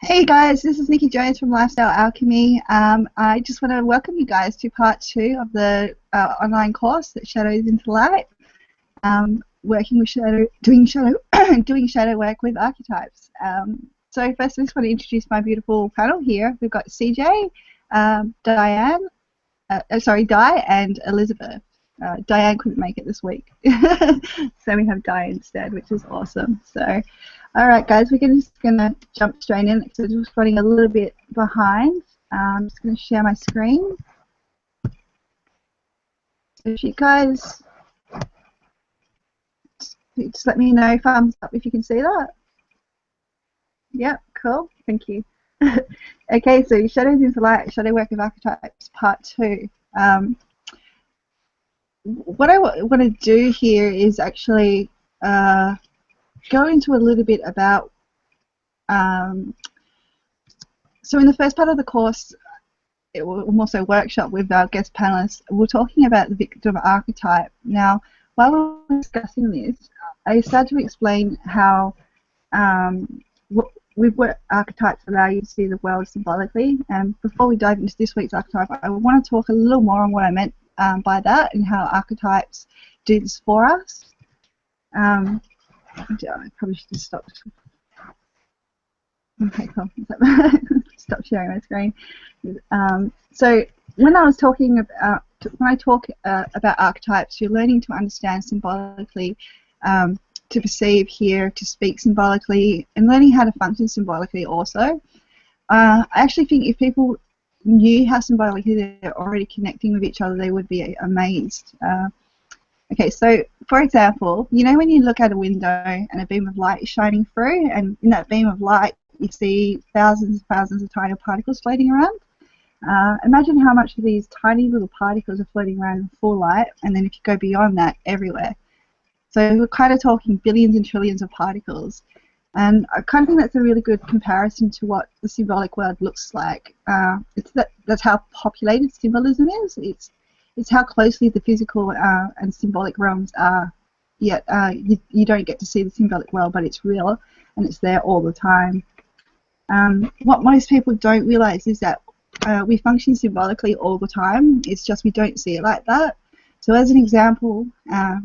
Hey guys, this is Nikki Jones from Lifestyle Alchemy. I just want to welcome you guys to part 2 of the online course that Shadows into Light, working with shadow, doing shadow, doing shadow work with archetypes. So first, I just want to introduce my beautiful panel here. We've got CJ, Diane, Di, and Elizabeth. Diane couldn't make it this week, so we have Di instead, which is awesome. So, all right, guys, we're just gonna jump straight in because we're just running a little bit behind. I'm just gonna share my screen. So, if you guys just let me know, thumbs up if you can see that. Yep, cool. Thank you. Okay, so Shadows into Light, Shadow Work of Archetypes, part 2. What I want to do here is actually go into a little bit about, so in the first part of the course, it will also workshop with our guest panelists, we're talking about the victim archetype. Now, while we're discussing this, I started to explain how with what archetypes allow you to see the world symbolically. And before we dive into this week's archetype, I want to talk a little more on what I meant by that and how archetypes do this for us. I probably should just stop. Okay, cool. Stop sharing my screen. So when I was talking about, when I talk about archetypes, you're learning to understand symbolically, to perceive, hear, to speak symbolically, and learning how to function symbolically also. I actually think if people knew how symbolically they're already connecting with each other, they would be amazed. Okay, so for example, you know when you look at a window and a beam of light is shining through, and in that beam of light you see thousands and thousands of tiny particles floating around? Imagine how much of these tiny little particles are floating around in full light, and then if you go beyond that, everywhere. So we're kind of talking billions and trillions of particles. And I kind of think that's a really good comparison to what the symbolic world looks like. That's how populated symbolism is. It's how closely the physical and symbolic realms are. Yet you don't get to see the symbolic world, but it's real and it's there all the time. What most people don't realize is that we function symbolically all the time. It's just we don't see it like that. So as an example,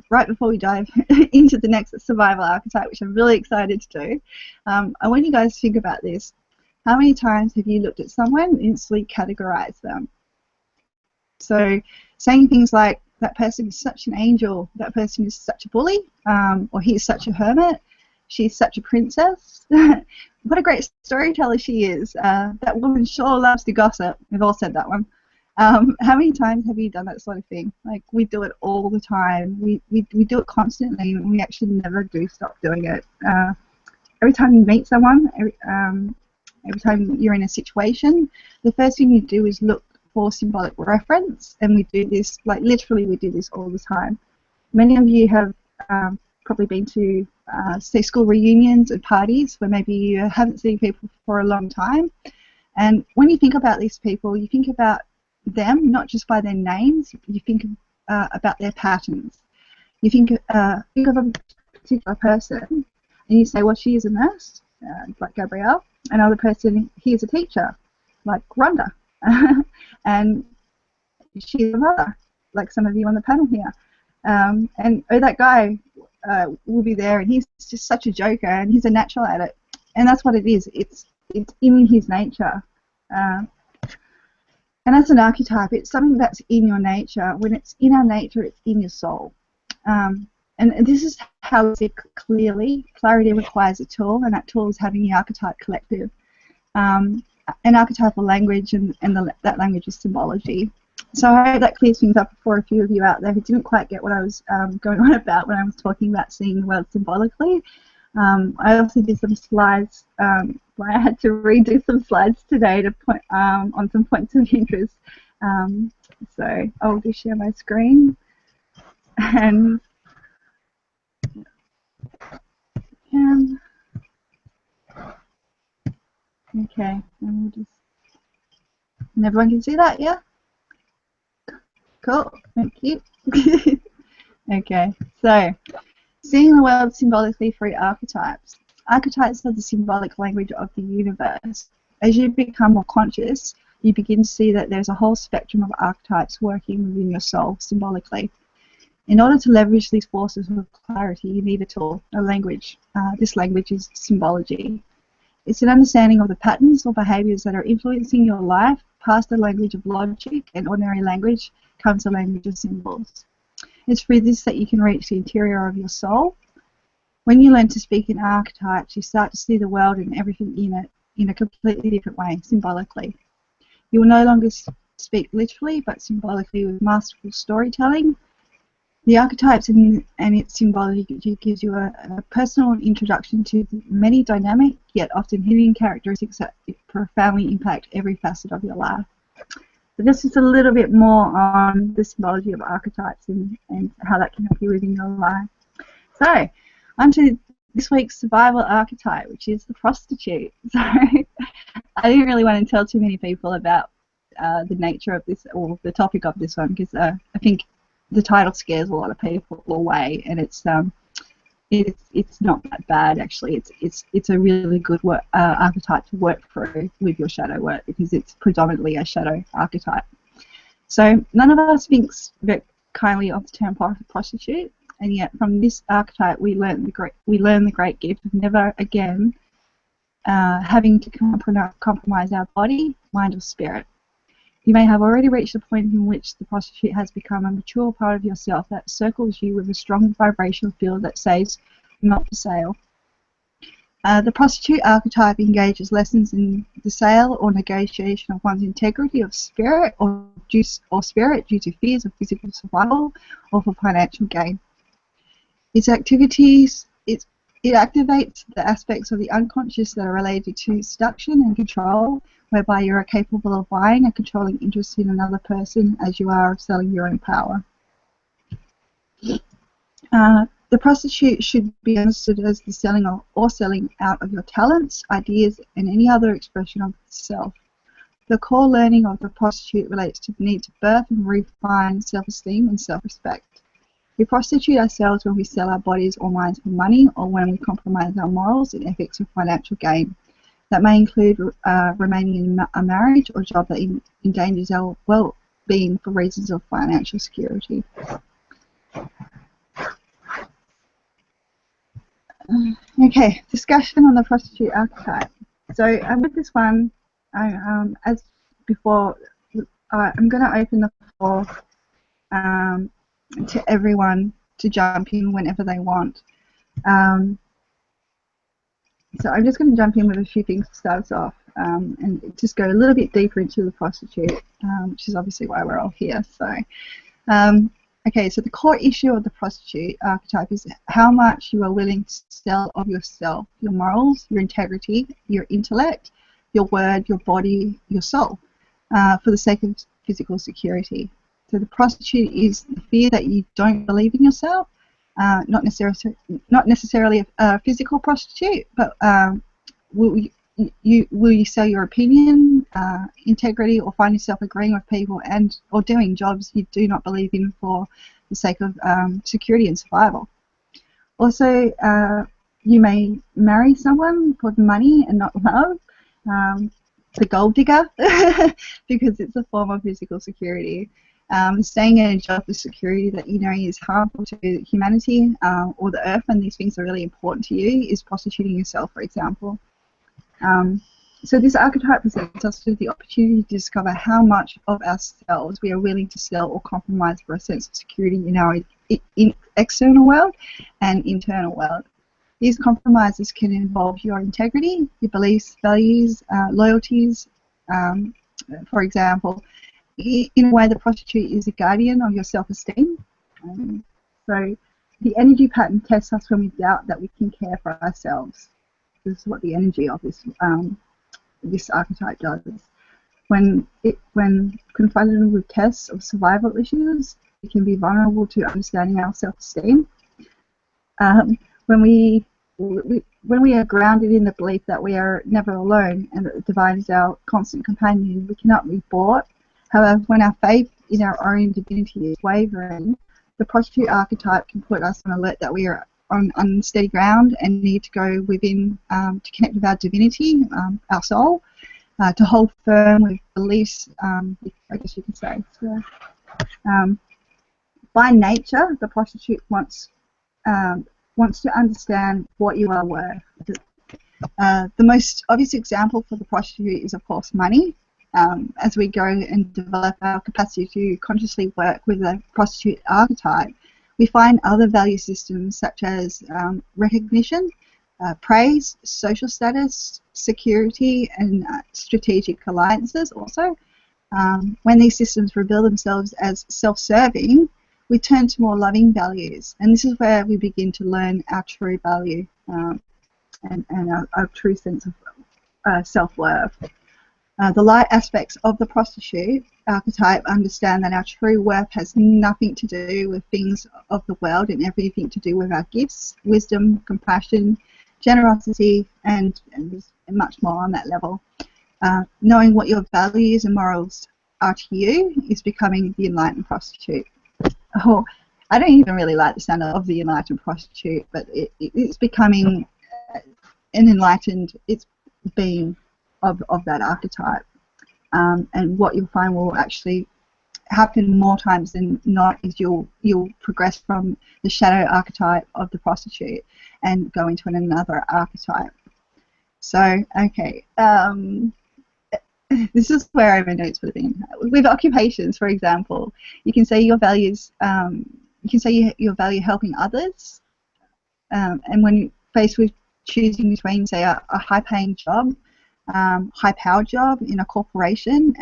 right before we dive into the next survival archetype, which I'm really excited to do, I want you guys to think about this. How many times have you looked at someone and instantly categorized them? So saying things like, that person is such an angel, that person is such a bully, or he's such a hermit, she's such a princess. What a great storyteller she is. That woman sure loves to gossip. We've all said that one. How many times have you done that sort of thing? Like, we do it all the time. We do it constantly, and we actually never do stop doing it. Every time you meet someone, every time you're in a situation, the first thing you do is look for symbolic reference, and we do this, like literally we do this all the time. Many of you have probably been to say school reunions and parties where maybe you haven't seen people for a long time, and when you think about these people, you think about them not just by their names, you think about their patterns. You think of a particular person and you say, well, she is a nurse, like Gabrielle. Another person, he is a teacher, like Rhonda. And she's a mother, like some of you on the panel here. And that guy will be there, and he's just such a joker, and he's a natural at it. And that's what it is. It's in his nature. And as an archetype, it's something that's in your nature. When it's in our nature, it's in your soul. And this is how we see clearly. Clarity requires a tool, and that tool is having the archetype collective. An archetypal language, and that language is symbology. So I hope that clears things up for a few of you out there who didn't quite get what I was going on about when I was talking about seeing the world symbolically. I also did some slides. I had to redo some slides today to point on some points of interest. So I'll just share my screen. And okay, and we'll just, and everyone can see that, yeah? Cool, thank you. Okay, so seeing the world symbolically through archetypes. Archetypes are the symbolic language of the universe. As you become more conscious, you begin to see that there's a whole spectrum of archetypes working within your soul symbolically. In order to leverage these forces with clarity, you need a tool, a language. This language is symbology. It's an understanding of the patterns or behaviours that are influencing your life. Past the language of logic and ordinary language comes the language of symbols. It's through this that you can reach the interior of your soul. When you learn to speak in archetypes, you start to see the world and everything in it in a completely different way, symbolically. You will no longer speak literally, but symbolically with masterful storytelling. The archetypes and its symbology gives you a personal introduction to many dynamic, yet often hidden characteristics that profoundly impact every facet of your life. So this is a little bit more on the symbology of archetypes and how that can help you within your life. So, on to this week's survival archetype, which is the prostitute. So, I didn't really want to tell too many people about the nature of this or the topic of this one because I think the title scares a lot of people away, and it's not that bad actually. It's a really good archetype to work through with your shadow work because it's predominantly a shadow archetype. So none of us thinks very kindly of the term prostitute, and yet from this archetype we learn the great gift of never again having to compromise our body, mind, or spirit. You may have already reached a point in which the prostitute has become a mature part of yourself that circles you with a strong vibrational field that says not for sale. The prostitute archetype engages lessons in the sale or negotiation of one's integrity of spirit or spirit due to fears of physical survival or for financial gain. Its activities, it activates the aspects of the unconscious that are related to seduction and control, whereby you are capable of buying and controlling interest in another person as you are of selling your own power. The prostitute should be understood as the selling or selling out of your talents, ideas, and any other expression of self. The core learning of the prostitute relates to the need to birth and refine self-esteem and self-respect. We prostitute ourselves when we sell our bodies or minds for money, or when we compromise our morals and ethics for financial gain. That may include remaining in a marriage or job that endangers our well-being for reasons of financial security. Okay, discussion on the prostitute archetype. So with this one, as before, I'm going to open the floor to everyone to jump in whenever they want. So I'm just going to jump in with a few things to start us off and just go a little bit deeper into the prostitute, which is obviously why we're all here. So, okay, so the core issue of the prostitute archetype is how much you are willing to sell of yourself, your morals, your integrity, your intellect, your word, your body, your soul, for the sake of physical security. So the prostitute is the fear that you don't believe in yourself. Not necessarily a physical prostitute, but will you sell your opinion, integrity, or find yourself agreeing with people and or doing jobs you do not believe in for the sake of security and survival? Also, you may marry someone for money and not love, the gold digger, because it's a form of physical security. Staying in a job for security that you know is harmful to humanity or the earth, and these things are really important to you, is prostituting yourself, for example. So this archetype presents us with the opportunity to discover how much of ourselves we are willing to sell or compromise for a sense of security in our external world and internal world. These compromises can involve your integrity, your beliefs, values, loyalties, for example. In a way, the prostitute is a guardian of your self-esteem. So the energy pattern tests us when we doubt that we can care for ourselves. This is what the energy of this archetype does. When confronted with tests of survival issues, it can be vulnerable to understanding our self-esteem. When we are grounded in the belief that we are never alone and that the divine is our constant companion, we cannot be bought. However, when our faith in our own divinity is wavering, the prostitute archetype can put us on alert that we are on steady ground and need to go within to connect with our divinity, our soul, to hold firm with beliefs, I guess you could say. So, by nature, the prostitute wants to understand what you are worth. The most obvious example for the prostitute is, of course, money. As we grow and develop our capacity to consciously work with the prostitute archetype, we find other value systems such as recognition, praise, social status, security, and strategic alliances also. When these systems reveal themselves as self-serving, we turn to more loving values, and this is where we begin to learn our true value and our true sense of self-worth. The light aspects of the prostitute archetype understand that our true worth has nothing to do with things of the world and everything to do with our gifts, wisdom, compassion, generosity, and much more on that level. Knowing what your values and morals are to you is becoming the enlightened prostitute. Oh, I don't even really like the sound of the enlightened prostitute, but it's becoming an enlightened, it's being of that archetype. And what you'll find will actually happen more times than not is you'll progress from the shadow archetype of the prostitute and go into another archetype. So, okay, this is where I have my notes would have been. With occupations, for example, you can say your values, you can say you value helping others, and when you're faced with choosing between, say, a high-paying job, high-powered job in a corporation,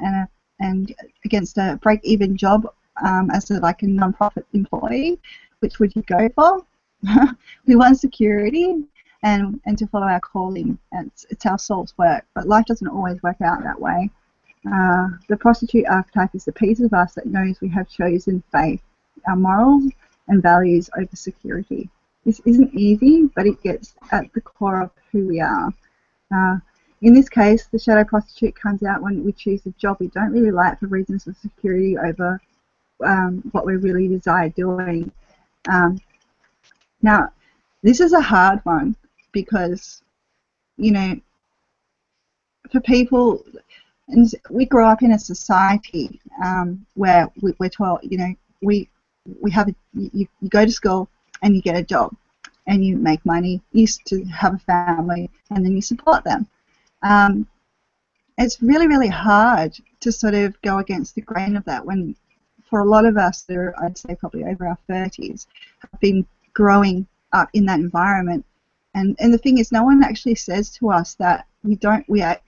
and against a break-even job as like a non-profit employee, which would you go for? We want security and to follow our calling. It's our soul's work, but life doesn't always work out that way. The prostitute archetype is the piece of us that knows we have chosen faith, our morals and values over security. This isn't easy, but it gets at the core of who we are. In this case, the shadow prostitute comes out when we choose a job we don't really like for reasons of security over what we really desire doing. Now, this is a hard one because, you know, for people, and we grow up in a society where we're taught, you know, we have you go to school and you get a job and you make money, you used to have a family, and then you support them. It's really, really hard to sort of go against the grain of that when, for a lot of us that are, I'd say probably over our 30s, have been growing up in that environment. And the thing is, no one actually says to us that we don't have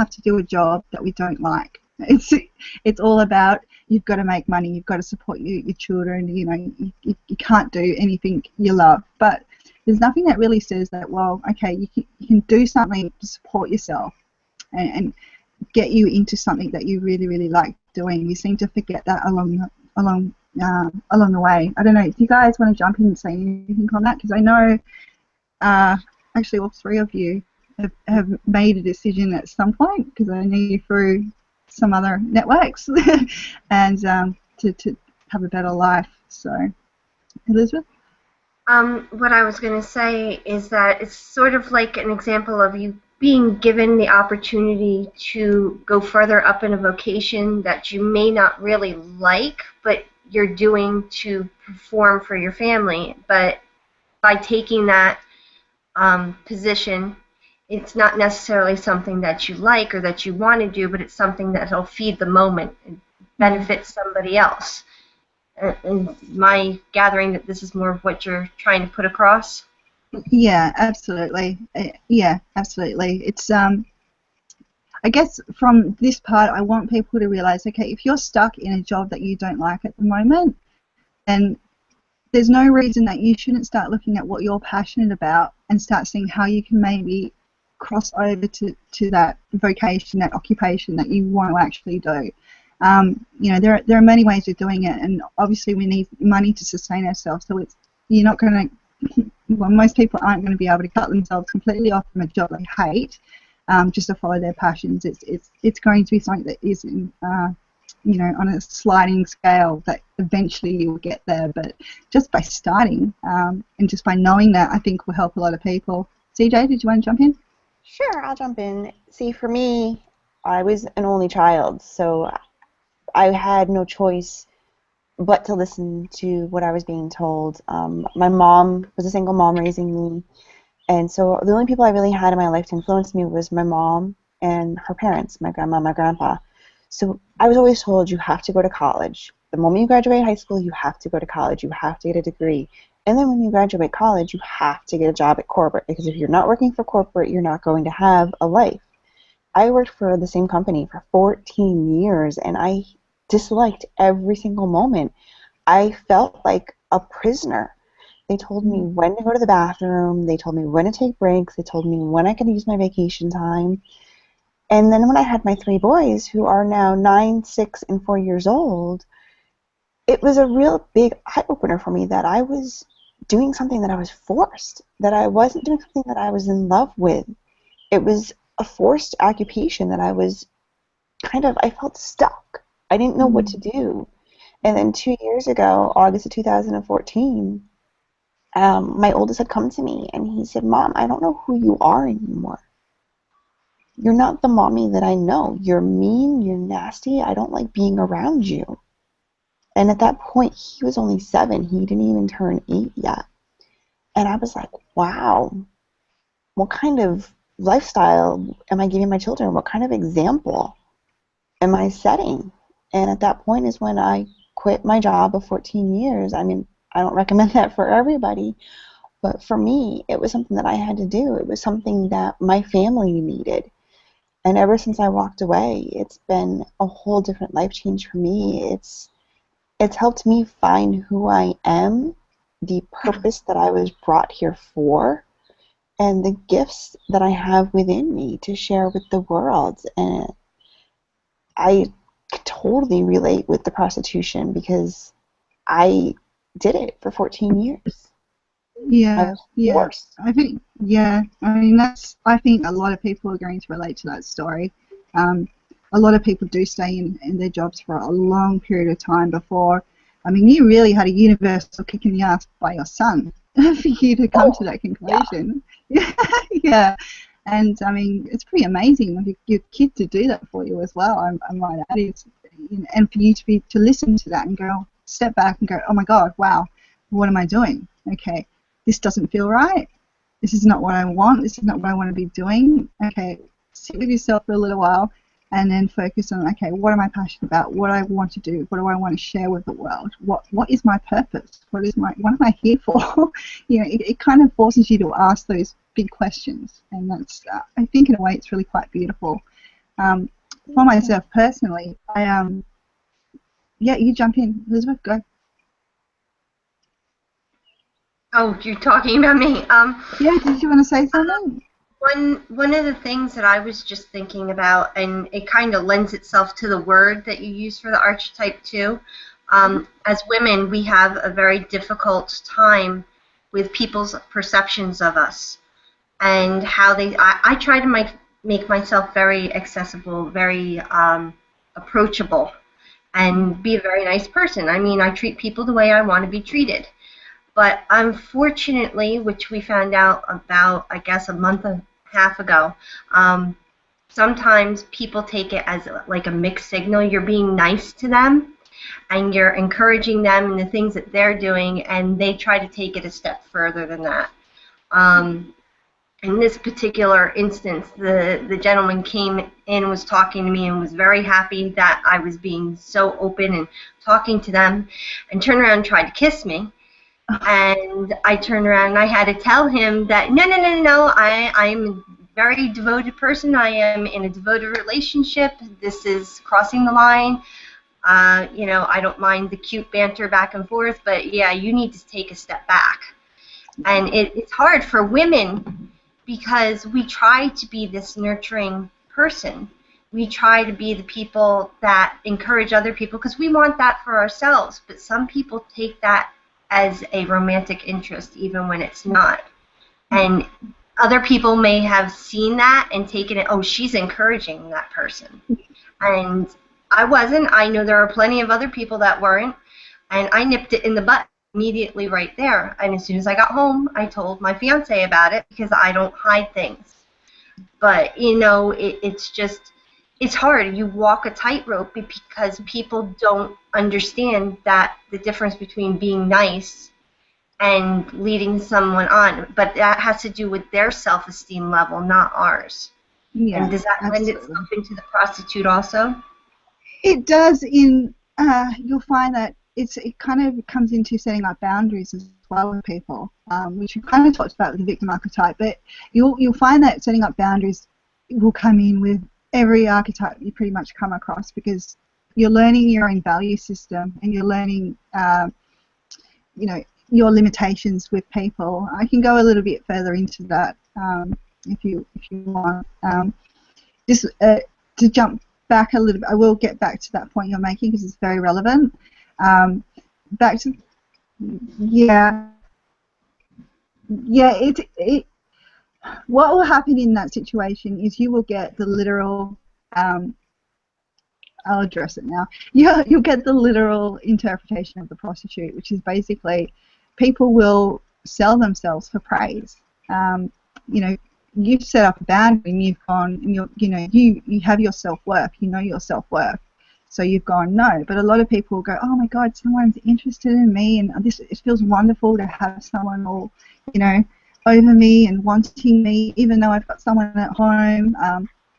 to do a job that we don't like. It's all about, you've got to make money, you've got to support your children, you know, you can't do anything you love. But there's nothing that really says that, well, okay, you can do something to support yourself and get you into something that you really, really like doing. We seem to forget that along the way. I don't know, do you guys want to jump in and say anything on that? Because I know actually all three of you have made a decision at some point, because I know you through some other networks and to have a better life. So, Elizabeth? What I was going to say is that it's sort of like an example of you being given the opportunity to go further up in a vocation that you may not really like, but you're doing to perform for your family. But by taking that position, it's not necessarily something that you like or that you want to do, but it's something that will feed the moment and benefit somebody else. And my gathering that this is more of what you're trying to put across. Yeah, absolutely. Yeah, absolutely. It's I guess from this part, I want people to realize, okay, if you're stuck in a job that you don't like at the moment, then there's no reason that you shouldn't start looking at what you're passionate about and start seeing how you can maybe cross over to that vocation, that occupation that you want to actually do. You know, there are many ways of doing it, and obviously we need money to sustain ourselves. So you're not going to, well, most people aren't going to be able to cut themselves completely off from a job they hate just to follow their passions. It's going to be something that is on a sliding scale that eventually you'll get there. But just by starting and just by knowing that, I think will help a lot of people. CJ, did you want to jump in? Sure, I'll jump in. See, for me, I was an only child, so I had no choice but to listen to what I was being told. My mom was a single mom raising me, and so the only people I really had in my life to influence me was my mom and her parents, my grandma, my grandpa. So I was always told, you have to go to college. The moment you graduate high school, you have to go to college. You have to get a degree. And then when you graduate college, you have to get a job at corporate, because if you're not working for corporate, you're not going to have a life. I worked for the same company for 14 years, and I disliked every single moment. I felt like a prisoner. They told me when to go to the bathroom. They told me when to take breaks. They told me when I could use my vacation time. And then when I had my 3 boys, who are now 9, 6, and 4 years old, it was a real big eye-opener for me that I was doing something that I was forced, that I wasn't doing something that I was in love with. It was a forced occupation that I felt stuck. I didn't know what to do. And then 2 years ago, August of 2014, my oldest had come to me and he said, "Mom, I don't know who you are anymore. You're not the mommy that I know. You're mean, you're nasty, I don't like being around you." And at that point, he was only 7. He didn't even turn 8 yet. And I was like, wow, what kind of lifestyle am I giving my children? What kind of example am I setting? And at that point is when I quit my job of 14 years. I mean, I don't recommend that for everybody, but for me, it was something that I had to do. It was something that my family needed. And ever since I walked away, it's been a whole different life change for me. It's helped me find who I am, the purpose that I was brought here for, and the gifts that I have within me to share with the world. And I totally relate with the prostitution because I did it for 14 years. Yeah, yeah. I think, I think a lot of people are going to relate to that story. A lot of people do stay in their jobs for a long period of time before. I mean, you really had a universal kick in the ass by your son for you to come to that conclusion. Yeah. Yeah. And I mean, it's pretty amazing of your kid to do that for you as well. I might add, and for you to listen to that and go, step back and go, oh my God, wow, what am I doing? Okay, this doesn't feel right. This is not what I want. This is not what I want to be doing. Okay, sit with yourself for a little while and then focus on, okay, what am I passionate about? What do I want to do? What do I want to share with the world? What is my purpose? What am I here for? It kind of forces you to ask those big questions, and that's I think in a way it's really quite beautiful. For myself personally, you jump in, Elizabeth, go. Oh, you're talking about me. Yeah, did you want to say something? One of the things that I was just thinking about, and it kind of lends itself to the word that you use for the archetype too. As women, we have a very difficult time with people's perceptions of us and how they. I try to make myself very accessible, very approachable, and be a very nice person. I mean, I treat people the way I want to be treated. But unfortunately, which we found out about, I guess, a month and a half ago, sometimes people take it as like a mixed signal. You're being nice to them, and you're encouraging them in the things that they're doing, and they try to take it a step further than that. In this particular instance, the gentleman came in, was talking to me, and was very happy that I was being so open and talking to them, and turned around and tried to kiss me. And I turned around and I had to tell him that no, I'm a very devoted person. I am in a devoted relationship. This is crossing the line. I don't mind the cute banter back and forth, but yeah, you need to take a step back. And it's hard for women because we try to be this nurturing person. We try to be the people that encourage other people because we want that for ourselves. But some people take that as a romantic interest, even when it's not. And other people may have seen that and taken it, oh, she's encouraging that person. And I wasn't. I know there are plenty of other people that weren't, and I nipped it in the butt immediately right there. And as soon as I got home, I told my fiance about it because I don't hide things. But, you know, it's just, it's hard. You walk a tightrope because people don't understand that the difference between being nice and leading someone on. But that has to do with their self-esteem level, not ours. Yeah, And does that lend absolutely. itself into the prostitute also? It does. You'll find that it kind of comes into setting up boundaries as well with people, which we kind of talked about with the victim archetype. But you'll find that setting up boundaries will come in with every archetype you pretty much come across, because you're learning your own value system and you're learning, you know, your limitations with people. I can go a little bit further into that if you want. Just to jump back a little bit, I will get back to that point you're making because it's very relevant. Back to, yeah, what will happen in that situation is you will get the literal, I'll address it now. You'll get the literal interpretation of the prostitute, which is basically people will sell themselves for praise. You know, you've set up a boundary and you've gone, and you have your self-worth, you know your self-worth. So you've gone no, but a lot of people go, oh my God, someone's interested in me, and it feels wonderful to have someone all, you know, over me and wanting me, even though I've got someone at home.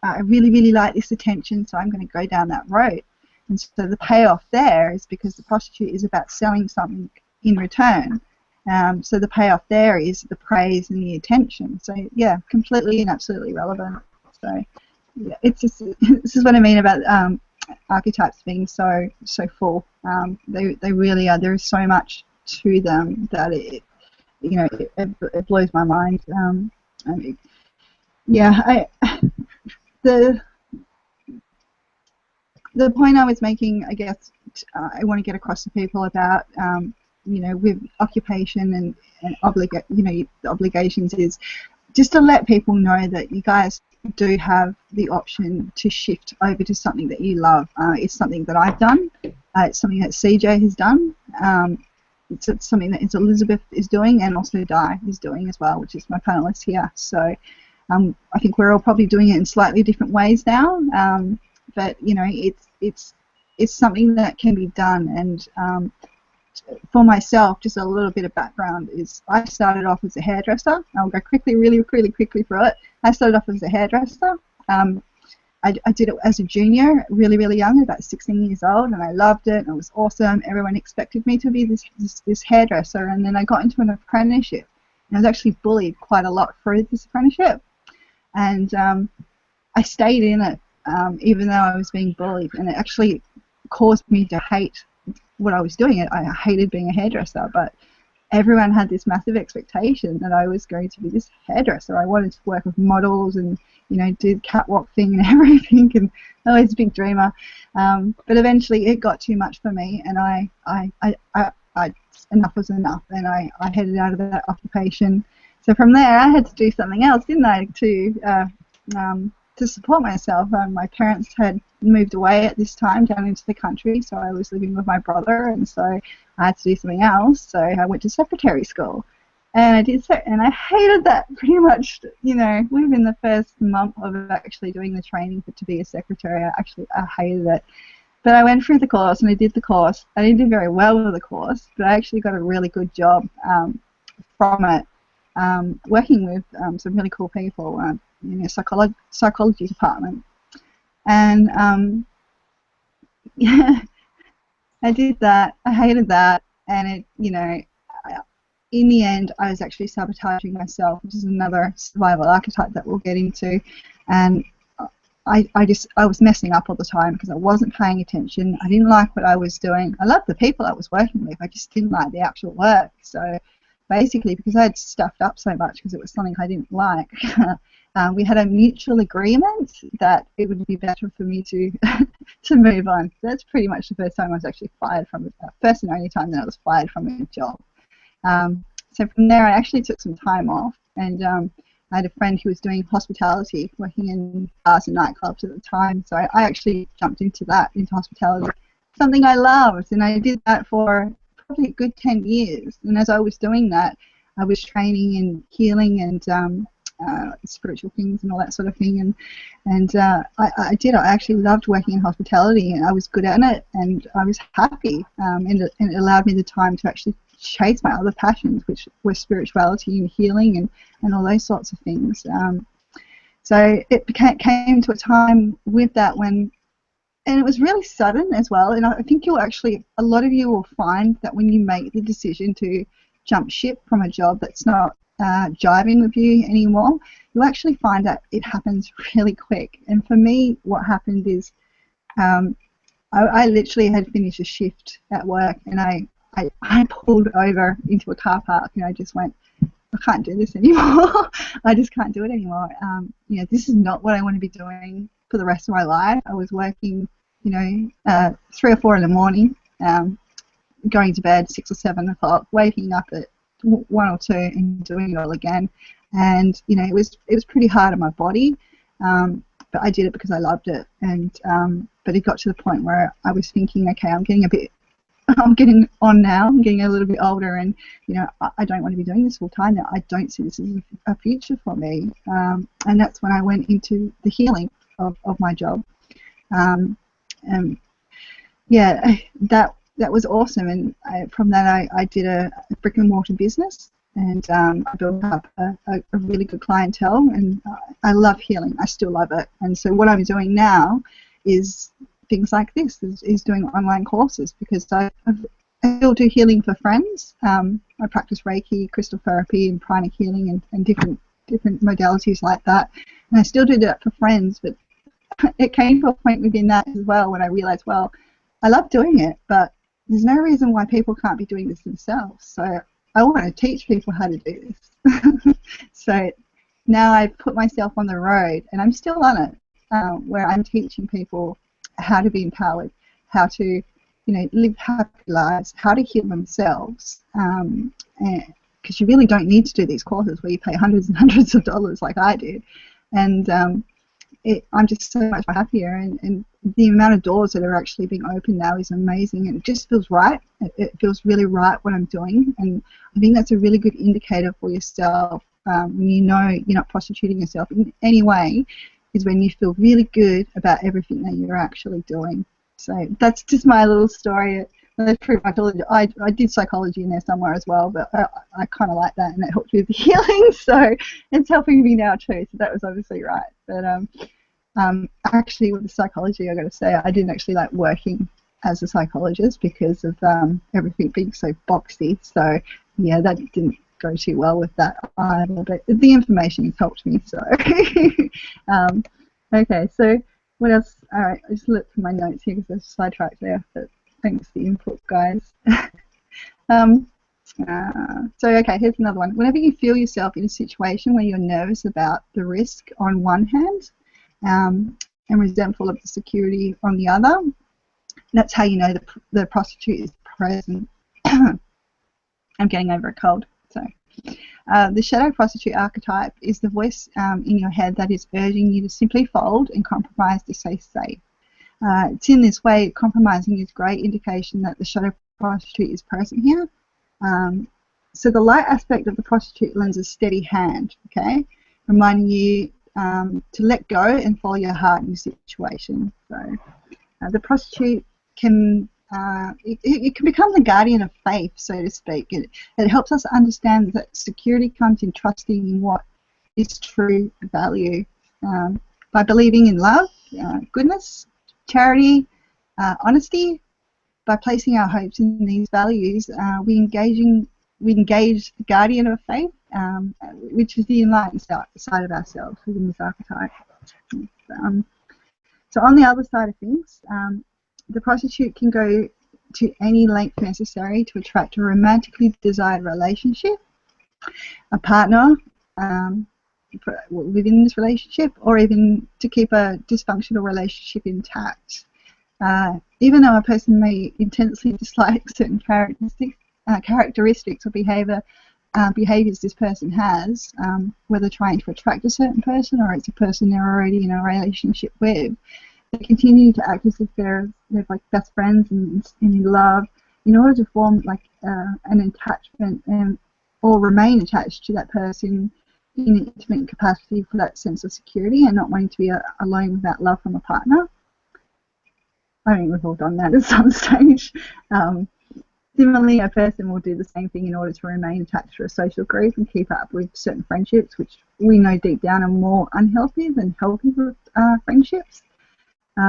I really, really like this attention, so I'm going to go down that road. And so the payoff there is because the prostitute is about selling something in return. So the payoff there is the praise and the attention. So yeah, completely and absolutely relevant. So yeah, it's just, this is what I mean about archetypes being so full. They really are. There is so much to them that it blows my mind. The point I was making, I guess, I want to get across to people about, with occupation and the obligations is just to let people know that you guys do have the option to shift over to something that you love. It's something that I've done. It's something that CJ has done. It's something that Elizabeth is doing, and also Di is doing as well, which is my panelist here. So I think we're all probably doing it in slightly different ways now. But it's something that can be done. And for myself, just a little bit of background is I started off as a hairdresser. I'll go really quickly through it. I started off as a hairdresser. I did it as a junior, really young, about 16 years old, and I loved it. And it was awesome. Everyone expected me to be this hairdresser, and then I got into an apprenticeship. And I was actually bullied quite a lot through this apprenticeship, and I stayed in it even though I was being bullied, and it actually caused me to hate what I was doing. I hated being a hairdresser, but everyone had this massive expectation that I was going to be this hairdresser. I wanted to work with models and do the catwalk thing and everything, and I was a big dreamer. But eventually it got too much for me, and I enough was enough, and I headed out of that occupation. So from there I had to do something else, didn't I, to support myself. My parents had moved away at this time down into the country, so I was living with my brother, and so I had to do something else. So I went to secretary school, and I did and I hated that pretty much. Within the first month of actually doing the training to be a secretary, I hated it. But I went through the course and I did the course. I didn't do very well with the course, but I actually got a really good job from it, working with some really cool people in a psychology department. And I did that. I hated that, and in the end, I was actually sabotaging myself, which is another survival archetype that we'll get into. And I was messing up all the time because I wasn't paying attention. I didn't like what I was doing. I loved the people I was working with. I just didn't like the actual work. So basically, because I had stuffed up so much because it was something I didn't like, we had a mutual agreement that it would be better for me to to move on. That's pretty much the first time I was actually fired from it. First and only time that I was fired from a job. So from there, I actually took some time off, and I had a friend who was doing hospitality, working in bars and nightclubs at the time, so I actually jumped into hospitality, something I loved, and I did that for probably a good 10 years. And as I was doing that, I was training in healing and spiritual things and all that sort of thing, and I actually loved working in hospitality, and I was good at it, and I was happy, and it allowed me the time to actually chase my other passions, which were spirituality and healing and all those sorts of things. So it came to a time with that when, and it was really sudden as well, and I think a lot of you will find that when you make the decision to jump ship from a job that's not jiving with you anymore, you'll actually find that it happens really quick. And for me, what happened is I literally had finished a shift at work, and I pulled over into a car park, and I just went, I can't do this anymore. I just can't do it anymore. This is not what I want to be doing for the rest of my life. I was working, 3 or 4 in the morning, going to bed 6 or 7 o'clock, waking up at 1 or 2 and doing it all again. And it was pretty hard on my body, but I did it because I loved it. And but it got to the point where I was thinking, okay, I'm getting on now. I'm getting a little bit older, and I don't want to be doing this full time now. I don't see this as a future for me. And that's when I went into the healing of my job. That was awesome. And from that, I did a brick and mortar business, and I built up a really good clientele. And I love healing. I still love it. And so what I'm doing now is things like this, is doing online courses, because I still do healing for friends. I practice Reiki, crystal therapy, and pranic healing, and different modalities like that. And I still do that for friends, but it came to a point within that as well when I realized, well, I love doing it, but there's no reason why people can't be doing this themselves. So I want to teach people how to do this. So now I put myself on the road, and I'm still on it, where I'm teaching people how to be empowered, how to, live happy lives, how to heal themselves. Because you really don't need to do these courses where you pay hundreds and hundreds of dollars like I did. And I'm just so much happier, and the amount of doors that are actually being opened now is amazing, and it just feels right. It feels really right what I'm doing, and I think that's a really good indicator for yourself when you're not prostituting yourself in any way, is when you feel really good about everything that you're actually doing. So that's just my little story. That's pretty much all. I did psychology in there somewhere as well, but I kind of like that, and it helped with the healing, so it's helping me now too. So that was obviously right. But actually, with the psychology, I got to say, I didn't actually like working as a psychologist because of everything being so boxy. So yeah, that didn't go too well with that either. But the information has helped me. So okay, so what else? All right, I just looked for my notes here because I was sidetracked there. But thanks for the input, guys. So okay, here's another one. Whenever you feel yourself in a situation where you're nervous about the risk on one hand, and resentful of the security on the other, that's how you know the prostitute is present. I'm getting over a cold. So the shadow prostitute archetype is the voice in your head that is urging you to simply fold and compromise to stay safe. It's in this way, compromising is a great indication that the shadow prostitute is present here. So the light aspect of the prostitute lends a steady hand, okay, reminding you to let go and follow your heart in this situation. So the prostitute can it can become the guardian of faith, so to speak. It helps us understand that security comes in trusting in what is true value, by believing in love, goodness, charity, honesty. By placing our hopes in these values, we engage the guardian of faith, which is the enlightened side of ourselves within this archetype. So on the other side of things, the prostitute can go to any length necessary to attract a romantically desired relationship, a partner within this relationship, or even to keep a dysfunctional relationship intact. Even though a person may intensely dislike certain characteristics or behaviour, behaviours this person has, whether trying to attract a certain person or it's a person they're already in a relationship with, they continue to act as if they're like best friends and in love, in order to form like an attachment and or remain attached to that person in an intimate capacity for that sense of security and not wanting to be alone without love from a partner. I mean, we've all done that at some stage. Similarly, a person will do the same thing in order to remain attached to a social group and keep up with certain friendships, which we know deep down are more unhealthy than healthy friendships.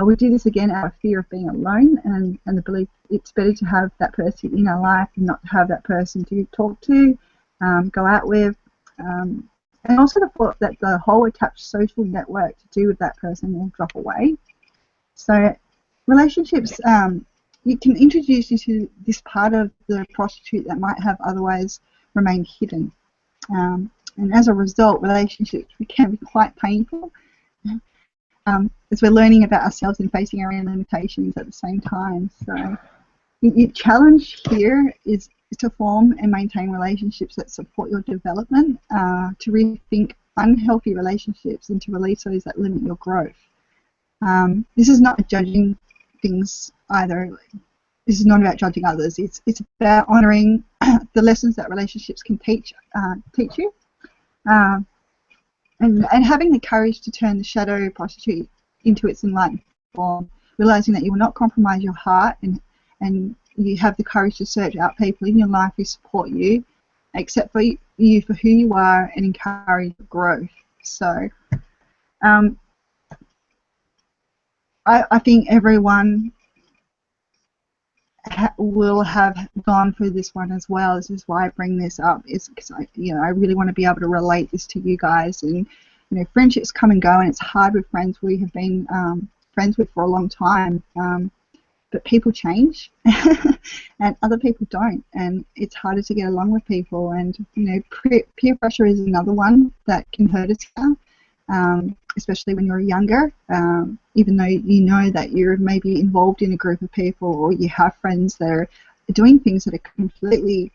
We do this again out of fear of being alone and the belief it's better to have that person in our life and not to have that person to talk to, go out with, and also the thought that the whole attached social network to do with that person will drop away. So relationships, you can introduce you to this part of the prostitute that might have otherwise remained hidden. And as a result, relationships can be quite painful as we're learning about ourselves and facing our own limitations at the same time. So the challenge here is to form and maintain relationships that support your development, to rethink unhealthy relationships and to release those that limit your growth. This is not judging things either. This is not about judging others. It's about honouring the lessons that relationships can teach you, and having the courage to turn the shadow prostitute into its enlightened form, realising that you will not compromise your heart and you have the courage to search out people in your life who support you, accept you for who you are, and encourage growth. So I think everyone will have gone through this one as well. This is why I bring this up, is because I really want to be able to relate this to you guys. And friendships come and go, and it's hard with friends we have been friends with for a long time. But people change, and other people don't, and it's harder to get along with people. And peer pressure is another one that can hurt us here, especially when you're younger. Even though you know that you're maybe involved in a group of people, or you have friends that are doing things that are completely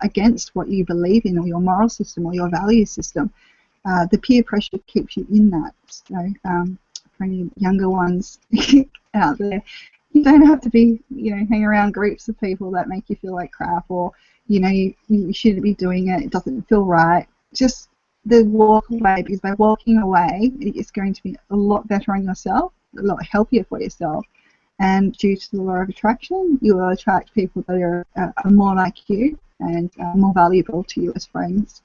against what you believe in, or your moral system, or your value system, the peer pressure keeps you in that. So for any younger ones out there, you don't have to be, hang around groups of people that make you feel like crap, or, you shouldn't be doing it, it doesn't feel right. Just walk away, because by walking away, it's going to be a lot better on yourself, a lot healthier for yourself. And due to the law of attraction, you will attract people that are more like you and more valuable to you as friends.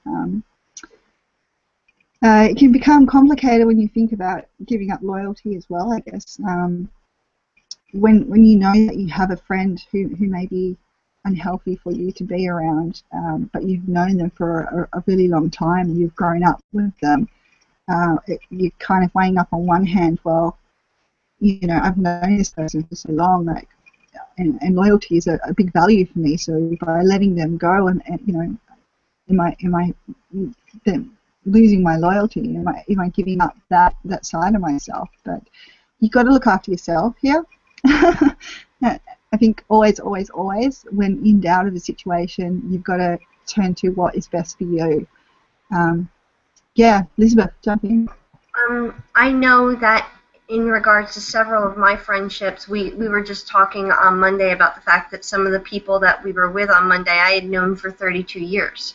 It can become complicated when you think about giving up loyalty as well, I guess. When you know that you have a friend who may be unhealthy for you to be around, but you've known them for a really long time and you've grown up with them, you're kind of weighing up on one hand, well, I've known this person for so long, and loyalty is a big value for me. So by letting them go, and am I losing my loyalty? Am I giving up that side of myself? But you've got to look after yourself here. I think always, when in doubt of a situation, you've got to turn to what is best for you. Yeah, Elizabeth, jump in. I know that in regards to several of my friendships, we were just talking on Monday about the fact that some of the people that we were with on Monday I had known for 32 years.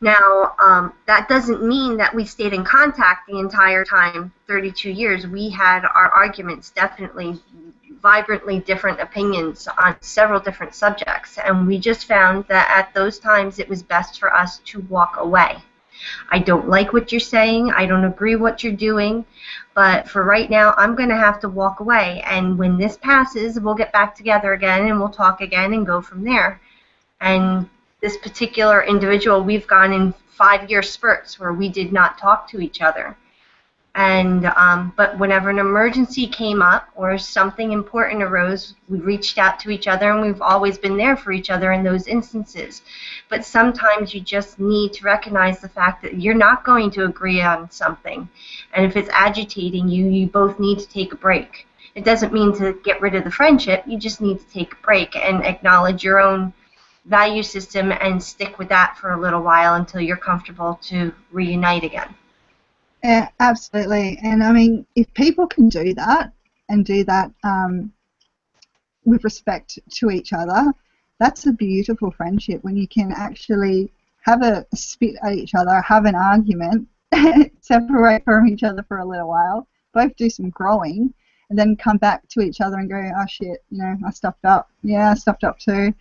Now, that doesn't mean that we stayed in contact the entire time, 32 years. We had our arguments, definitely vibrantly different opinions on several different subjects, and we just found that at those times it was best for us to walk away. I don't like what you're saying, I don't agree what you're doing, but for right now I'm going to have to walk away, and when this passes we'll get back together again and we'll talk again and go from there. And this particular individual, we've gone in 5-year spurts where we did not talk to each other. And but whenever an emergency came up or something important arose, we reached out to each other, and we've always been there for each other in those instances. But sometimes you just need to recognize the fact that you're not going to agree on something, and if it's agitating you, you both need to take a break. It doesn't mean to get rid of the friendship, you just need to take a break and acknowledge your own value system and stick with that for a little while until you're comfortable to reunite again. Yeah, absolutely. And I mean, if people can do that and do that with respect to each other, that's a beautiful friendship when you can actually have a spit at each other, have an argument, separate from each other for a little while, both do some growing, and then come back to each other and go, oh shit, you know, I stuffed up. Yeah, I stuffed up too.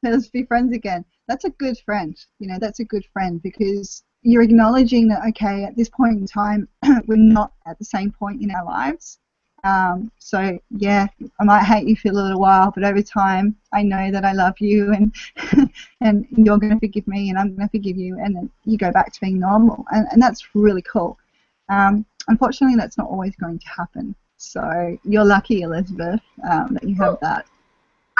Let's be friends again. That's a good friend. You know, that's a good friend because you're acknowledging that, okay, at this point in time, we're not at the same point in our lives. So yeah, I might hate you for a little while, but over time, I know that I love you, and and you're going to forgive me, and I'm going to forgive you, and then you go back to being normal, and that's really cool. Unfortunately, that's not always going to happen. So you're lucky, Elizabeth, that you have that.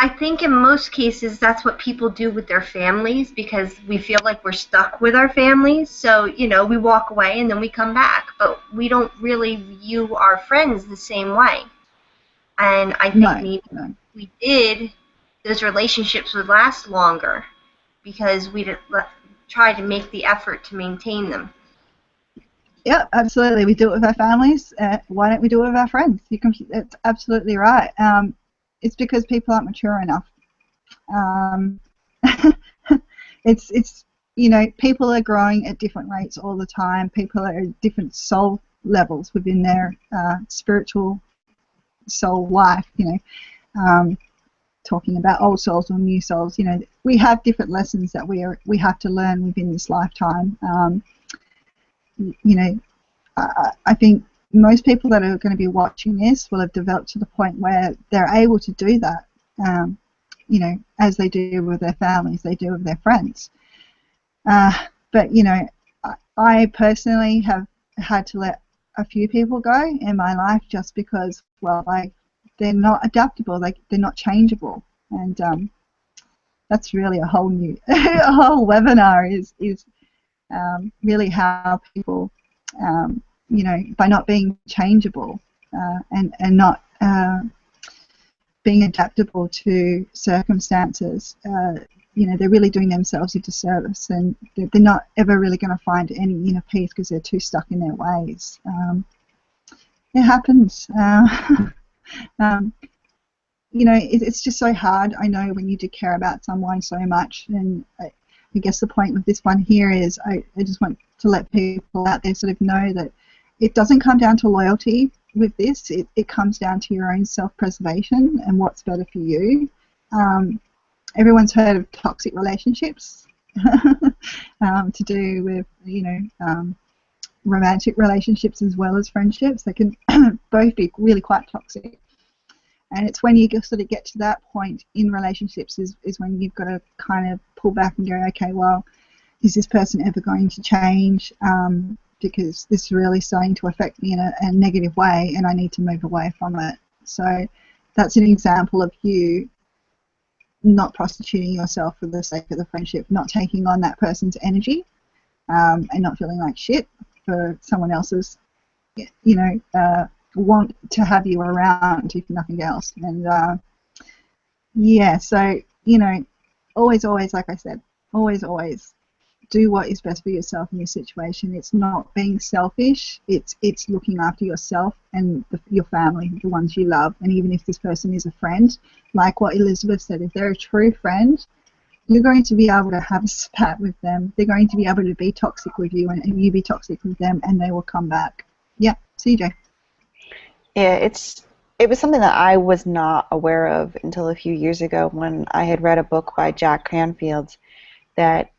I think in most cases that's what people do with their families because we feel like we're stuck with our families. So, you know, we walk away and then we come back, but we don't really view our friends the same way. And I think maybe if we did, those relationships would last longer because we'd try to make the effort to maintain them. Yeah, absolutely. We do it with our families. Why don't we do it with our friends? It's absolutely right. It's because people aren't mature enough. It's you know, people are growing at different rates all the time. People are at different soul levels within their spiritual soul life. You know, talking about old souls or new souls. You know, we have different lessons that we have to learn within this lifetime. You know, I think most people that are going to be watching this will have developed to the point where they're able to do that, you know, as they do with their families, they do with their friends. But, you know, I personally have had to let a few people go in my life just because, well, they're not adaptable, they're not changeable. And that's really a whole new, a whole webinar is really how people, you know, by not being changeable and not being adaptable to circumstances, you know, they're really doing themselves a disservice, and they're not ever really going to find any inner peace because they're too stuck in their ways. It happens. You know, it's just so hard, I know, when you do care about someone so much, and I guess the point with this one here is I just want to let people out there sort of know that it doesn't come down to loyalty with this. It comes down to your own self-preservation and what's better for you. Everyone's heard of toxic relationships to do with, you know, romantic relationships as well as friendships. They can both be really quite toxic. And it's when you sort of get to that point in relationships is when you've got to kind of pull back and go, okay, well, is this person ever going to change? Because this is really starting to affect me in a negative way, and I need to move away from it. So that's an example of you not prostituting yourself for the sake of the friendship, not taking on that person's energy, and not feeling like shit for someone else's, you know, want to have you around, if nothing else. And yeah, so, you know, always, like I said, always do what is best for yourself in your situation. It's not being selfish. It's looking after yourself and your family, the ones you love. And even if this person is a friend, like what Elizabeth said, if they're a true friend, you're going to be able to have a spat with them. They're going to be able to be toxic with you, and you be toxic with them, and they will come back. Yeah, CJ. Yeah, it was something that I was not aware of until a few years ago when I had read a book by Jack Canfield that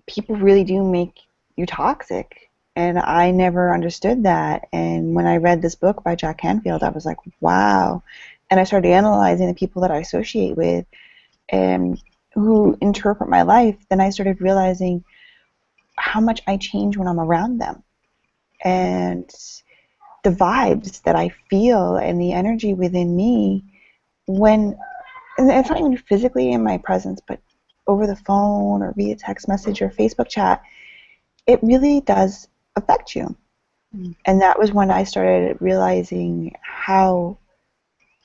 people really do make you toxic, and I never understood that. And when I read this book by Jack Canfield, I was like, wow. And I started analyzing the people that I associate with and who interpret my life. Then I started realizing how much I change when I'm around them, and the vibes that I feel and the energy within me when, and it's not even physically in my presence, but over the phone or via text message or Facebook chat, it really does affect you. And that was when I started realizing how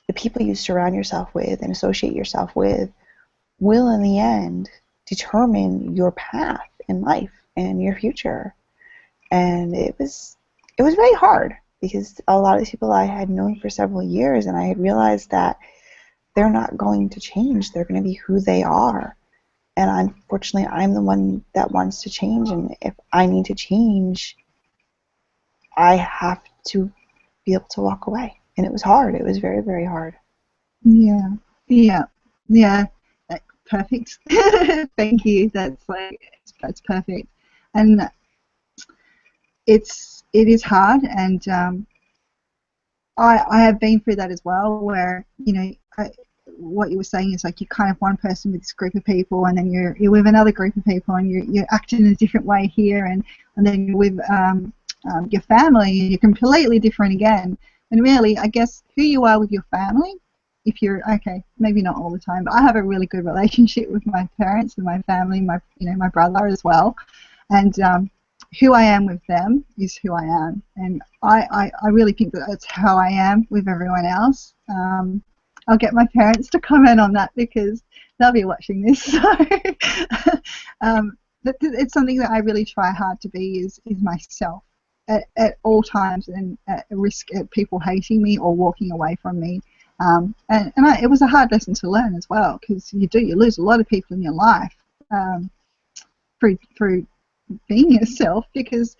the people you surround yourself with and associate yourself with will in the end determine your path in life and your future. And it was very hard because a lot of these people I had known for several years, and I had realized that they're not going to change. They're going to be who they are. And unfortunately, I'm the one that wants to change, and if I need to change, I have to be able to walk away. And it was hard. It was very, very hard. Yeah, yeah, yeah. Perfect. Thank you. That's perfect. And it is hard, and I have been through that as well, where what you were saying is like you're kind of one person with this group of people, and then you're with another group of people, and you're acting in a different way here, and then you're with your family, and you're completely different again. And really, I guess who you are with your family, if you're okay, maybe not all the time, but I have a really good relationship with my parents and my family, my brother as well, and who I am with them is who I am, and I really think that that's how I am with everyone else. I'll get my parents to comment on that because they'll be watching this. So but it's something that I really try hard to be is myself at all times, and at risk of people hating me or walking away from me. It was a hard lesson to learn as well, because you lose a lot of people in your life through being yourself, because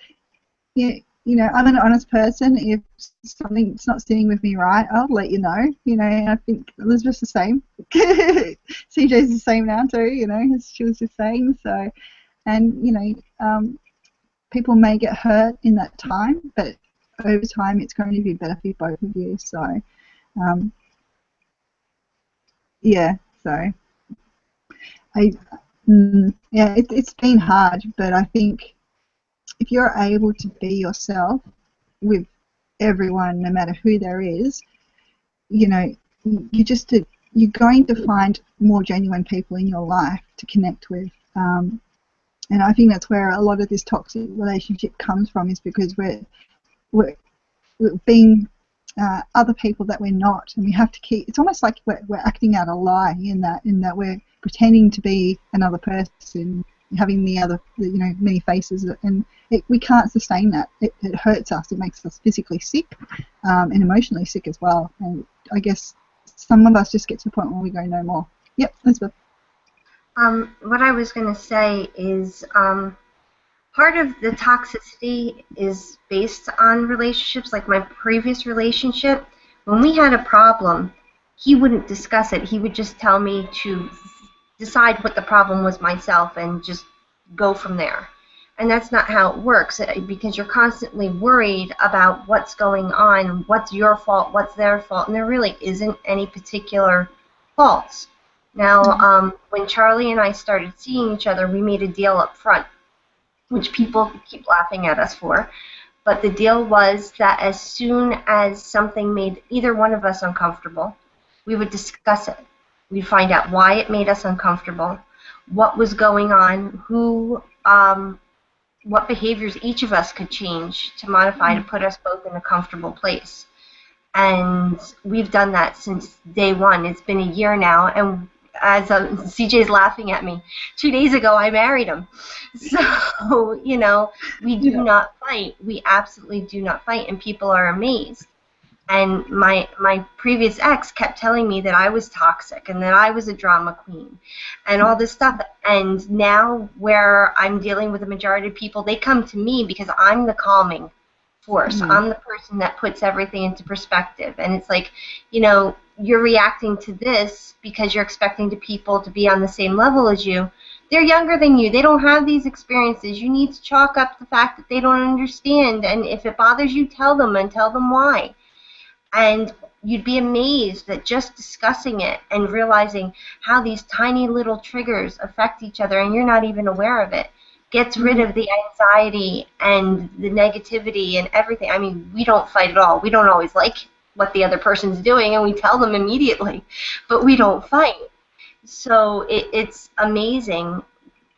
I'm an honest person. If something's not sitting with me right, I'll let you know. And I think Elizabeth's the same. CJ's the same now too. As she was just saying. So, and people may get hurt in that time, but over time it's going to be better for both of you. So, yeah. So, it's been hard, but I think if you're able to be yourself with everyone, no matter who there is, you're going to find more genuine people in your life to connect with. And I think that's where a lot of this toxic relationship comes from, is because we're being other people that we're not, and we have to keep. It's almost like we're acting out a lie in that we're pretending to be another person, having the other, many faces, and we can't sustain that. It hurts us. It makes us physically sick and emotionally sick as well. And I guess some of us just get to the point where we go, no more. Yep, Elizabeth. What I was going to say is part of the toxicity is based on relationships. Like my previous relationship, when we had a problem, he wouldn't discuss it. He would just tell me to decide what the problem was myself and just go from there. And that's not how it works, because you're constantly worried about what's going on, what's your fault, what's their fault, and there really isn't any particular faults. Now, when Charlie and I started seeing each other, we made a deal up front, which people keep laughing at us for. But the deal was that as soon as something made either one of us uncomfortable, we would discuss it. We'd find out why it made us uncomfortable, what was going on, what behaviors each of us could change to modify to put us both in a comfortable place. And we've done that since day one. It's been a year now, and as CJ's laughing at me, 2 days ago I married him. So, we do not fight. We absolutely do not fight, and people are amazed. And my previous ex kept telling me that I was toxic and that I was a drama queen and all this stuff. And now where I'm dealing with the majority of people, they come to me because I'm the calming force. Mm-hmm. I'm the person that puts everything into perspective. And it's like, you're reacting to this because you're expecting people to be on the same level as you. They're younger than you. They don't have these experiences. You need to chalk up the fact that they don't understand. And if it bothers you, tell them and tell them why. And you'd be amazed that just discussing it and realizing how these tiny little triggers affect each other, and you're not even aware of it, gets rid of the anxiety and the negativity and everything. I mean, we don't fight at all. We don't always like what the other person's doing, and we tell them immediately, but we don't fight. So it's amazing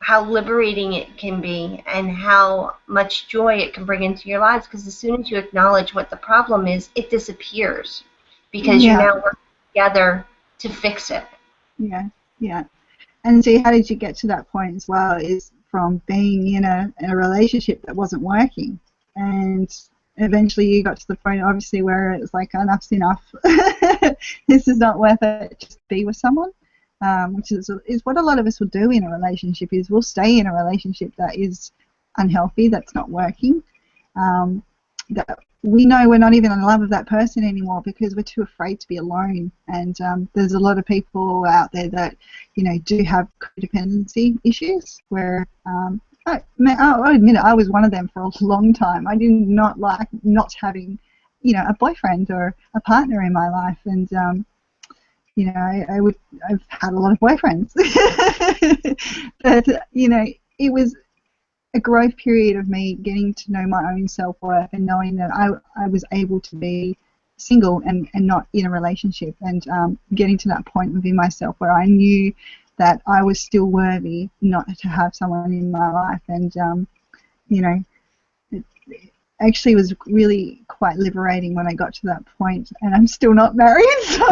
how liberating it can be and how much joy it can bring into your lives, because as soon as you acknowledge what the problem is, it disappears because you're now working together to fix it. Yeah. And see, how did you get to that point as well? Is from being in a relationship that wasn't working, and eventually you got to the point, obviously, where it's like, enough's enough. This is not worth it. Just be with someone, which is what a lot of us will do in a relationship. Is we'll stay in a relationship that is unhealthy, that's not working. That we know we're not even in love with that person anymore because we're too afraid to be alone. And there's a lot of people out there that, you know, do have codependency issues where I'll admit it, I was one of them for a long time. I did not like not having, you know, a boyfriend or a partner in my life. And, you know, I've had a lot of boyfriends. But, you know, it was a growth period of me getting to know my own self-worth and knowing that I was able to be single and not in a relationship, and getting to that point within myself where I knew that I was still worthy not to have someone in my life. And, you know, it actually was really quite liberating when I got to that point, and I'm still not married, so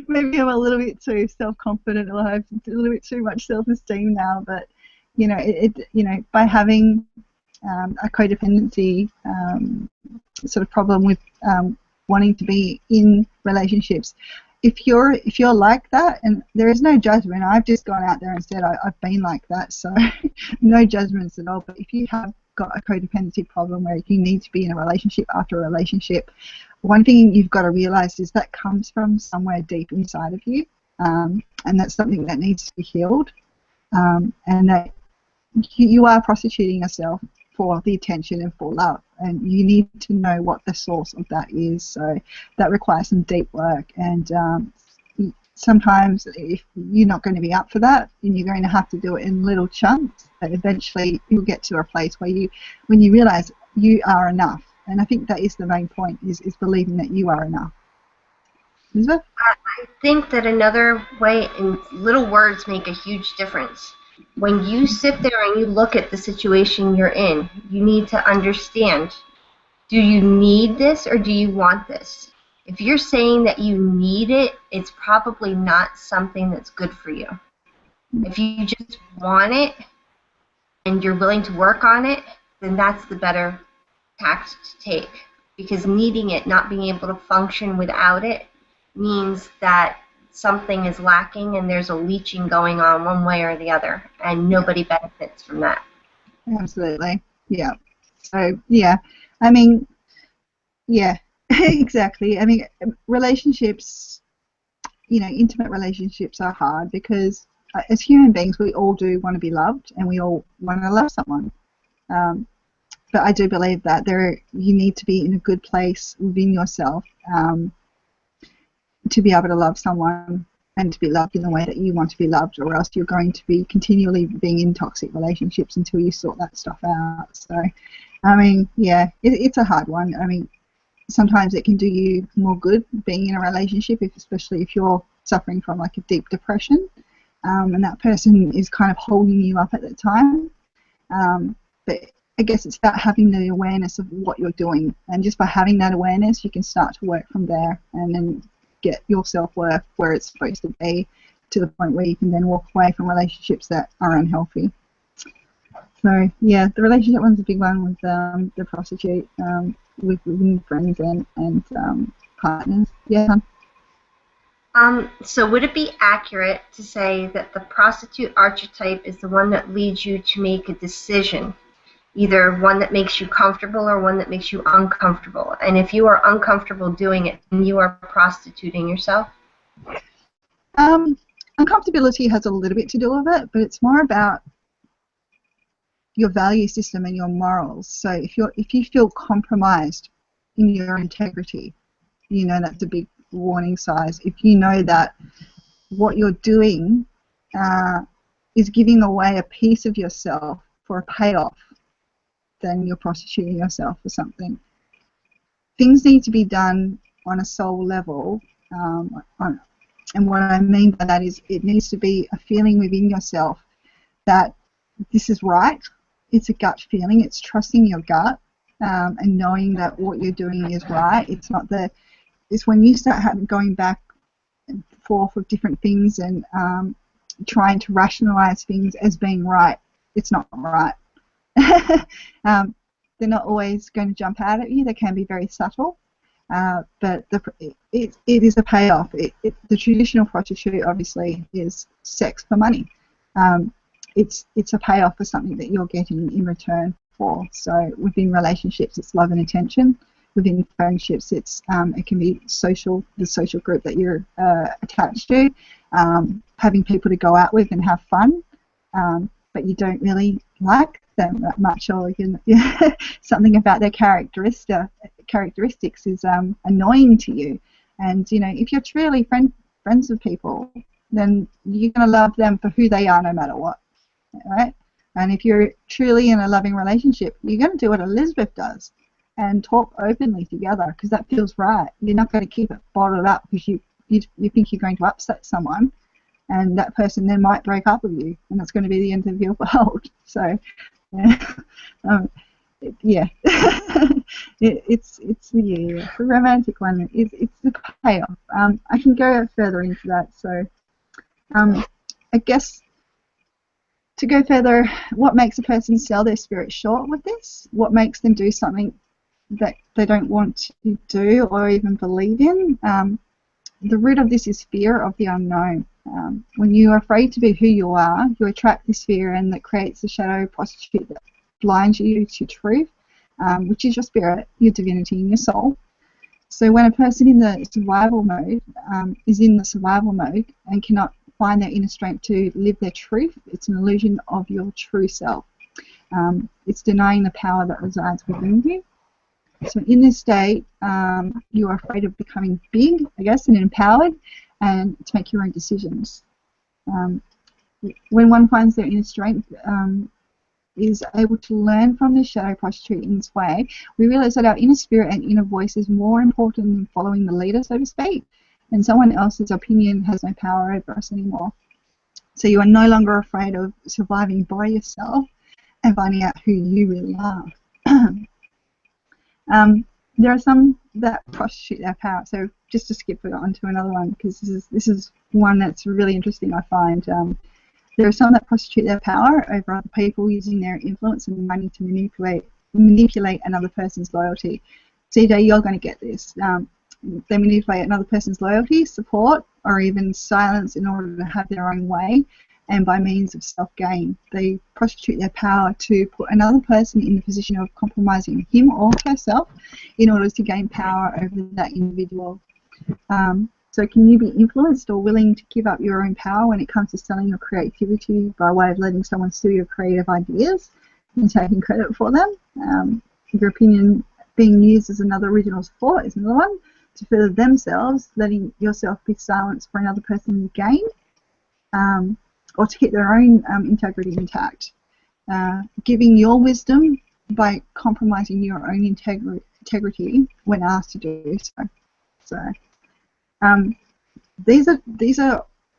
maybe I'm a little bit too self-confident, or I have a little bit too much self-esteem now, but you know, you know, by having a codependency sort of problem with wanting to be in relationships, if you're like that, and there is no judgment, I've just gone out there and said I've been like that, so no judgments at all. But if you have got a codependency problem where you need to be in a relationship after a relationship, one thing you've got to realize is that comes from somewhere deep inside of you, and that's something that needs to be healed, and that you are prostituting yourself for the attention and for love, and you need to know what the source of that is. So that requires some deep work, and sometimes if you're not going to be up for that, then you're going to have to do it in little chunks, but eventually you'll get to a place where when you realize you are enough. And I think that is the main point, is believing that you are enough. Elizabeth? I think that another way, and little words make a huge difference. When you sit there and you look at the situation you're in, you need to understand, do you need this or do you want this? If you're saying that you need it, it's probably not something that's good for you. If you just want it and you're willing to work on it, then that's the better tact to take. Because needing it, not being able to function without it, means that something is lacking and there's a leaching going on one way or the other, and nobody benefits from that. Absolutely. Yeah. So, yeah. I mean, yeah, exactly. I mean, relationships, you know, intimate relationships are hard because as human beings, we all do want to be loved and we all want to love someone. But I do believe that you need to be in a good place within yourself to be able to love someone and to be loved in the way that you want to be loved, or else you're going to be continually being in toxic relationships until you sort that stuff out. So, I mean, yeah, it's a hard one. I mean, sometimes it can do you more good being in a relationship, especially if you're suffering from like a deep depression, and that person is kind of holding you up at the time. But I guess it's about having the awareness of what you're doing, and just by having that awareness, you can start to work from there, and then get your self-worth where it's supposed to be, to the point where you can then walk away from relationships that are unhealthy. So yeah, the relationship one's a big one with the prostitute, with friends and partners. Yeah. So would it be accurate to say that the prostitute archetype is the one that leads you to make a decision, either one that makes you comfortable or one that makes you uncomfortable? And if you are uncomfortable doing it, then you are prostituting yourself? Uncomfortability has a little bit to do with it, but it's more about your value system and your morals. So if you feel compromised in your integrity, you know, that's a big warning sign. If you know that what you're doing is giving away a piece of yourself for a payoff, then you're prostituting yourself for something. Things need to be done on a soul level, and what I mean by that is it needs to be a feeling within yourself that this is right. It's a gut feeling. It's trusting your gut and knowing that what you're doing is right. It's when you start going back and forth with different things and trying to rationalize things as being right. It's not right. They're not always going to jump out at you. They can be very subtle, but it is a payoff. The traditional prostitute obviously is sex for money. It's a payoff for something that you're getting in return for. So within relationships, it's love and attention. Within friendships, it can be the social group that you're attached to, having people to go out with and have fun, but you don't really like them that much, or something about their characteristics is annoying to you. And if you're truly friends with people, then you're going to love them for who they are no matter what, right? And if you're truly in a loving relationship, you're going to do what Elizabeth does and talk openly together, because that feels right. You're not going to keep it bottled up because you think you're going to upset someone, and that person then might break up with you, and that's going to be the end of your world. So, yeah, it's the romantic one. It's the payoff. I can go further into that. So, I guess to go further, what makes a person sell their spirit short with this? What makes them do something that they don't want to do or even believe in? The root of this is fear of the unknown. When you are afraid to be who you are, you attract this fear, and that creates the shadow prostitute that blinds you to truth, which is your spirit, your divinity, and your soul. So when a person in the survival mode is in the survival mode and cannot find their inner strength to live their truth, it's an illusion of your true self. It's denying the power that resides within you. So in this state, you are afraid of becoming big, I guess, and empowered, and to make your own decisions. When one finds their inner strength, is able to learn from the shadow prostitute in this way, we realize that our inner spirit and inner voice is more important than following the leader, so to speak, and someone else's opinion has no power over us anymore. So you are no longer afraid of surviving by yourself and finding out who you really are. There are some that prostitute their power. So just to skip on to another one, because this is one that's really interesting, I find. There are some that prostitute their power over other people, using their influence and money to manipulate another person's loyalty. CJ, you're going to get this. They manipulate another person's loyalty, support, or even silence in order to have their own way, and by means of self-gain. They prostitute their power to put another person in the position of compromising him or herself in order to gain power over that individual. So can you be influenced or willing to give up your own power when it comes to selling your creativity by way of letting someone steal your creative ideas and taking credit for them? Your opinion being used as another original thought is another one. To further themselves, letting yourself be silenced for another person's gain, or to keep their own integrity intact. Giving your wisdom by compromising your own integrity when asked to do so. These are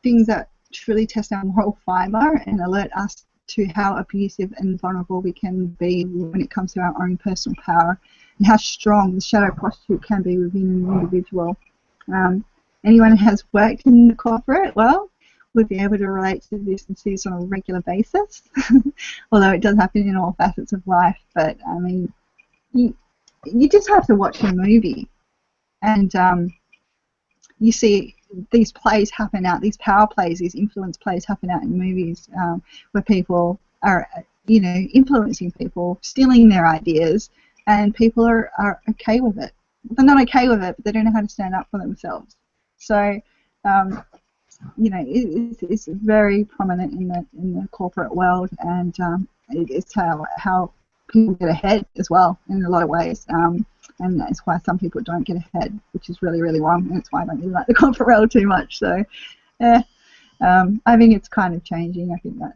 things that truly test our moral fibre and alert us to how abusive and vulnerable we can be when it comes to our own personal power, and how strong the shadow prostitute can be within an individual. Anyone who has worked in the corporate world would be able to relate to this and see this on a regular basis, although it does happen in all facets of life. But I mean, you just have to watch a movie, and you see these plays happen out, these power plays, these influence plays happen out in movies, where people are, influencing people, stealing their ideas, and people are okay with it. They're not okay with it, but they don't know how to stand up for themselves. So, it's very prominent in the corporate world, and it's how people get ahead as well in a lot of ways. And that's why some people don't get ahead, which is really, really wrong, and it's why I don't really like the corporate world too much. So, I think it's kind of changing. I think that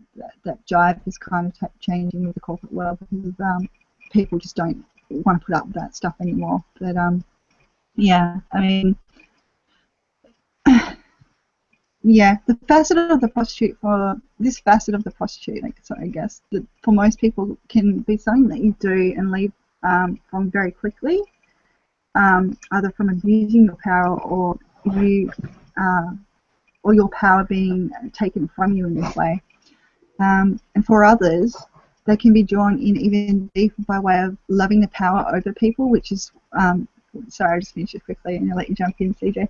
jive is kind of changing with the corporate world, because people just don't want to put up with that stuff anymore. But yeah, I mean, yeah, the facet of the prostitute, so I guess that for most people can be something that you do and leave from very quickly, either from abusing your power or you or your power being taken from you in this way. And for others, they can be drawn in even deeper by way of loving the power over people, which is, sorry, I just finished it quickly and I'll let you jump in, CJ.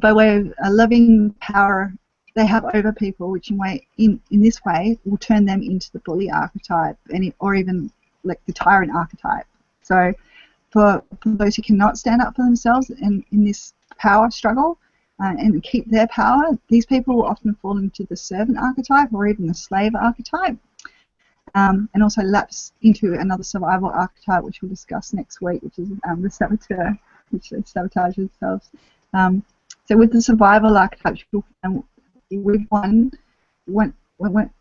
By way of loving power they have over people, which in this way will turn them into the bully archetype, or even like the tyrant archetype. So for those who cannot stand up for themselves in this power struggle and keep their power, these people will often fall into the servant archetype or even the slave archetype, and also lapse into another survival archetype, which we'll discuss next week, which is the saboteur, which they sabotage themselves. So with the survival archetype, with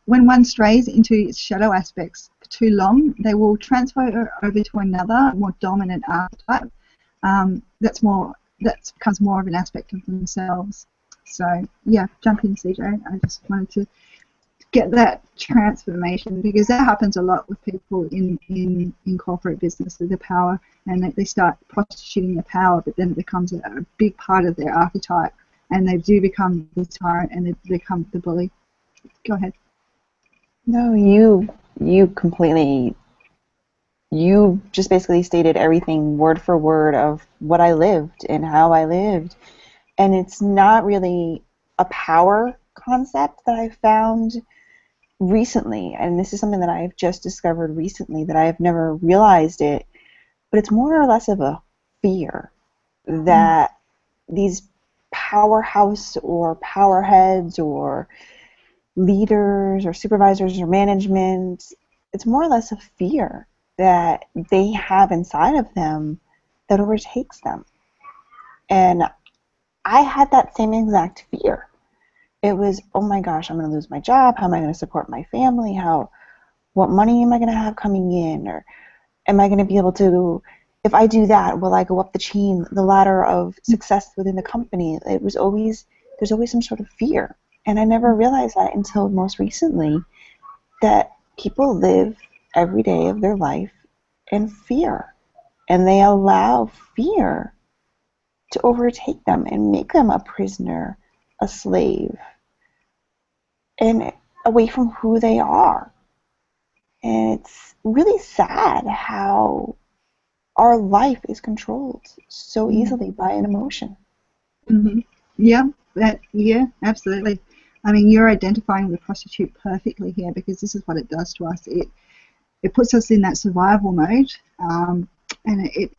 when one strays into its shadow aspects for too long, they will transfer over to another more dominant archetype. That becomes more of an aspect of themselves. So yeah, jump in, CJ. I just wanted to get that transformation, because that happens a lot with people in corporate business with the power, and they start prostituting the power, but then it becomes a big part of their archetype, and they do become the tyrant and they become the bully. Go ahead. No, you just basically stated everything word for word of what I lived and how I lived. And it's not really a power concept that I found recently, and this is something that I've just discovered recently, that I've never realized it, but it's more or less of a fear that these powerhouse or power heads or leaders or supervisors or management, it's more or less a fear that they have inside of them that overtakes them. And I had that same exact fear. It was, oh my gosh, I'm going to lose my job. How am I going to support my family? What money am I going to have coming in? Or am I going to be able to, if I do that, will I go up the ladder of success within the company? There's always some sort of fear. And I never realized that until most recently, that people live every day of their life in fear. And they allow fear to overtake them and make them a prisoner, a slave, and away from who they are. And it's really sad how our life is controlled so easily by an emotion. Mm-hmm. Yeah, absolutely. I mean, you're identifying the prostitute perfectly here, because this is what it does to us. It puts us in that survival mode, and it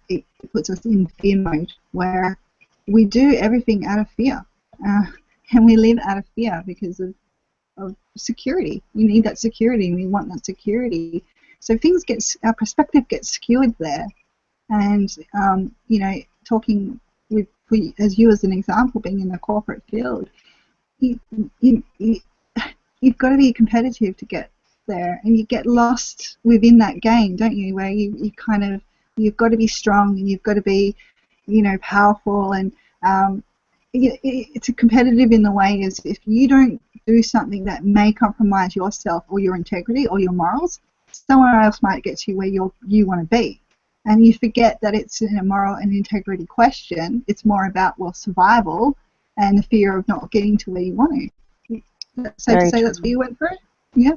puts us in fear mode, where we do everything out of fear, and we live out of fear because of security. We need that security, and we want that security. So our perspective gets skewed there, and talking with as you as an example, being in the corporate field, you've got to be competitive to get there, and you get lost within that game, don't you? Where you've got to be strong, and you've got to be, powerful, and it's a competitive in the way is if you don't do something that may compromise yourself or your integrity or your morals, someone else might get to where you want to be. And you forget that it's a moral and integrity question. It's more about, survival and the fear of not getting to where you want to. So to say that's what you went through? Yeah.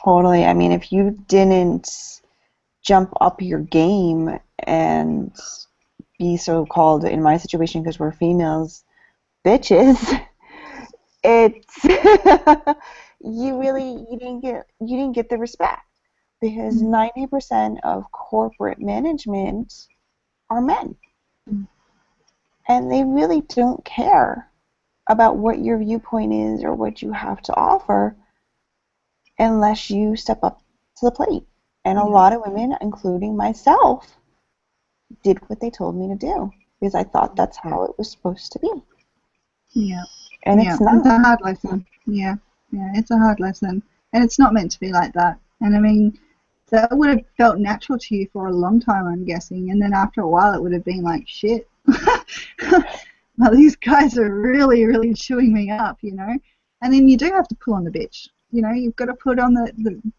Totally. I mean, if you didn't jump up your game and be so-called, in my situation, because we're females, bitches, it's you didn't get the respect, because 90% of corporate management are men, and they really don't care about what your viewpoint is or what you have to offer unless you step up to the plate. And a lot of women, including myself, did what they told me to do because I thought that's how it was supposed to be. Yeah. And it's not. It's a hard lesson. Yeah, it's a hard lesson. And it's not meant to be like that. And I mean, that would have felt natural to you for a long time, I'm guessing. And then after a while, it would have been like, shit. Well, these guys are really, really chewing me up, And then you do have to pull on the bitch. You've got to put on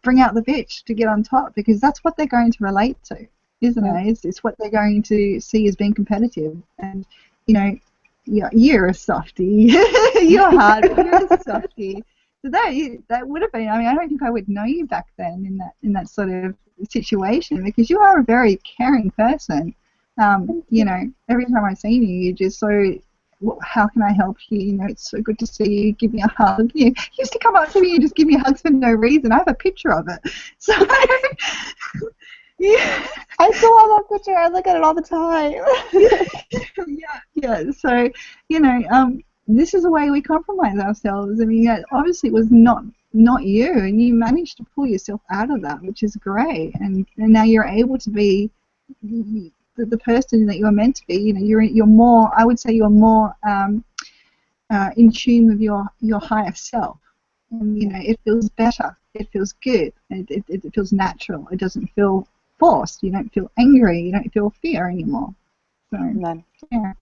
bring out the bitch to get on top, because that's what they're going to relate to, isn't it? It's what they're going to see as being competitive. And, you're a softie. You're hard, but you're a softie. So that would have been. I mean, I don't think I would know you back then in that sort of situation, because you are a very caring person. You know, every time I've seen you, you're just so. How can I help you? You know, it's so good to see you. Give me a hug. You used to come up to me and just give me hugs for no reason. I have a picture of it. So, yeah. I still have that picture. I look at it all the time. Yeah. So, you know, this is the way we compromise ourselves. I mean, obviously it was not you, and you managed to pull yourself out of that, which is great. And now you're able to be the person that you're meant to be. You know, you're more. I would say you're more in tune with your higher self. And you know, it feels better. It feels good. It feels natural. It doesn't feel forced. You don't feel angry. You don't feel fear anymore. So, None. yeah.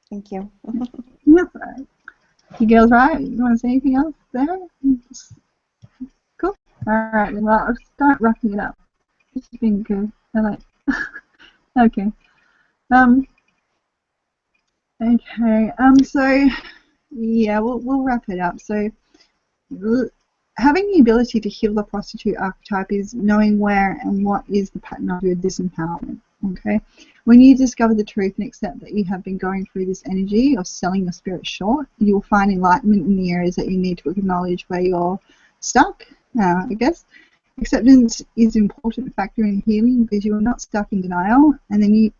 Thank you. That's right. You girls right? You want to say anything else there? Cool. Alright, well, I'll start wrapping it up. This has been good. I like. Okay. Okay. So, yeah, we'll wrap it up. So, having the ability to heal the prostitute archetype is knowing where and what is the pattern of your disempowerment. Okay, when you discover the truth and accept that you have been going through this energy of selling your spirit short, you will find enlightenment in the areas that you need to acknowledge where you're stuck. I guess acceptance is an important factor in healing, because you are not stuck in denial, and then you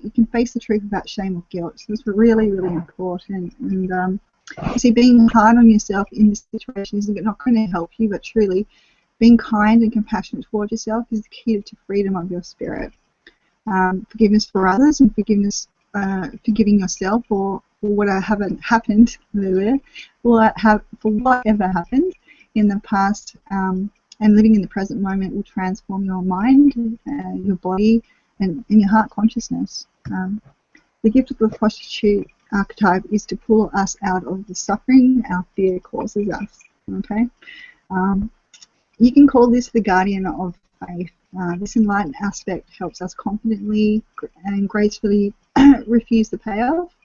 can face the truth without shame or guilt. So it's really, really important. And you see, being hard on yourself in this situation is not going to help you, but truly being kind and compassionate towards yourself is the key to freedom of your spirit. Forgiveness for others and forgiving yourself for what haven't happened, for whatever happened in the past, and living in the present moment will transform your mind, your body, and your heart consciousness. The gift of the prostitute archetype is to pull us out of the suffering our fear causes us. Okay, you can call this the guardian of faith. This enlightened aspect helps us confidently and gracefully refuse the payoff.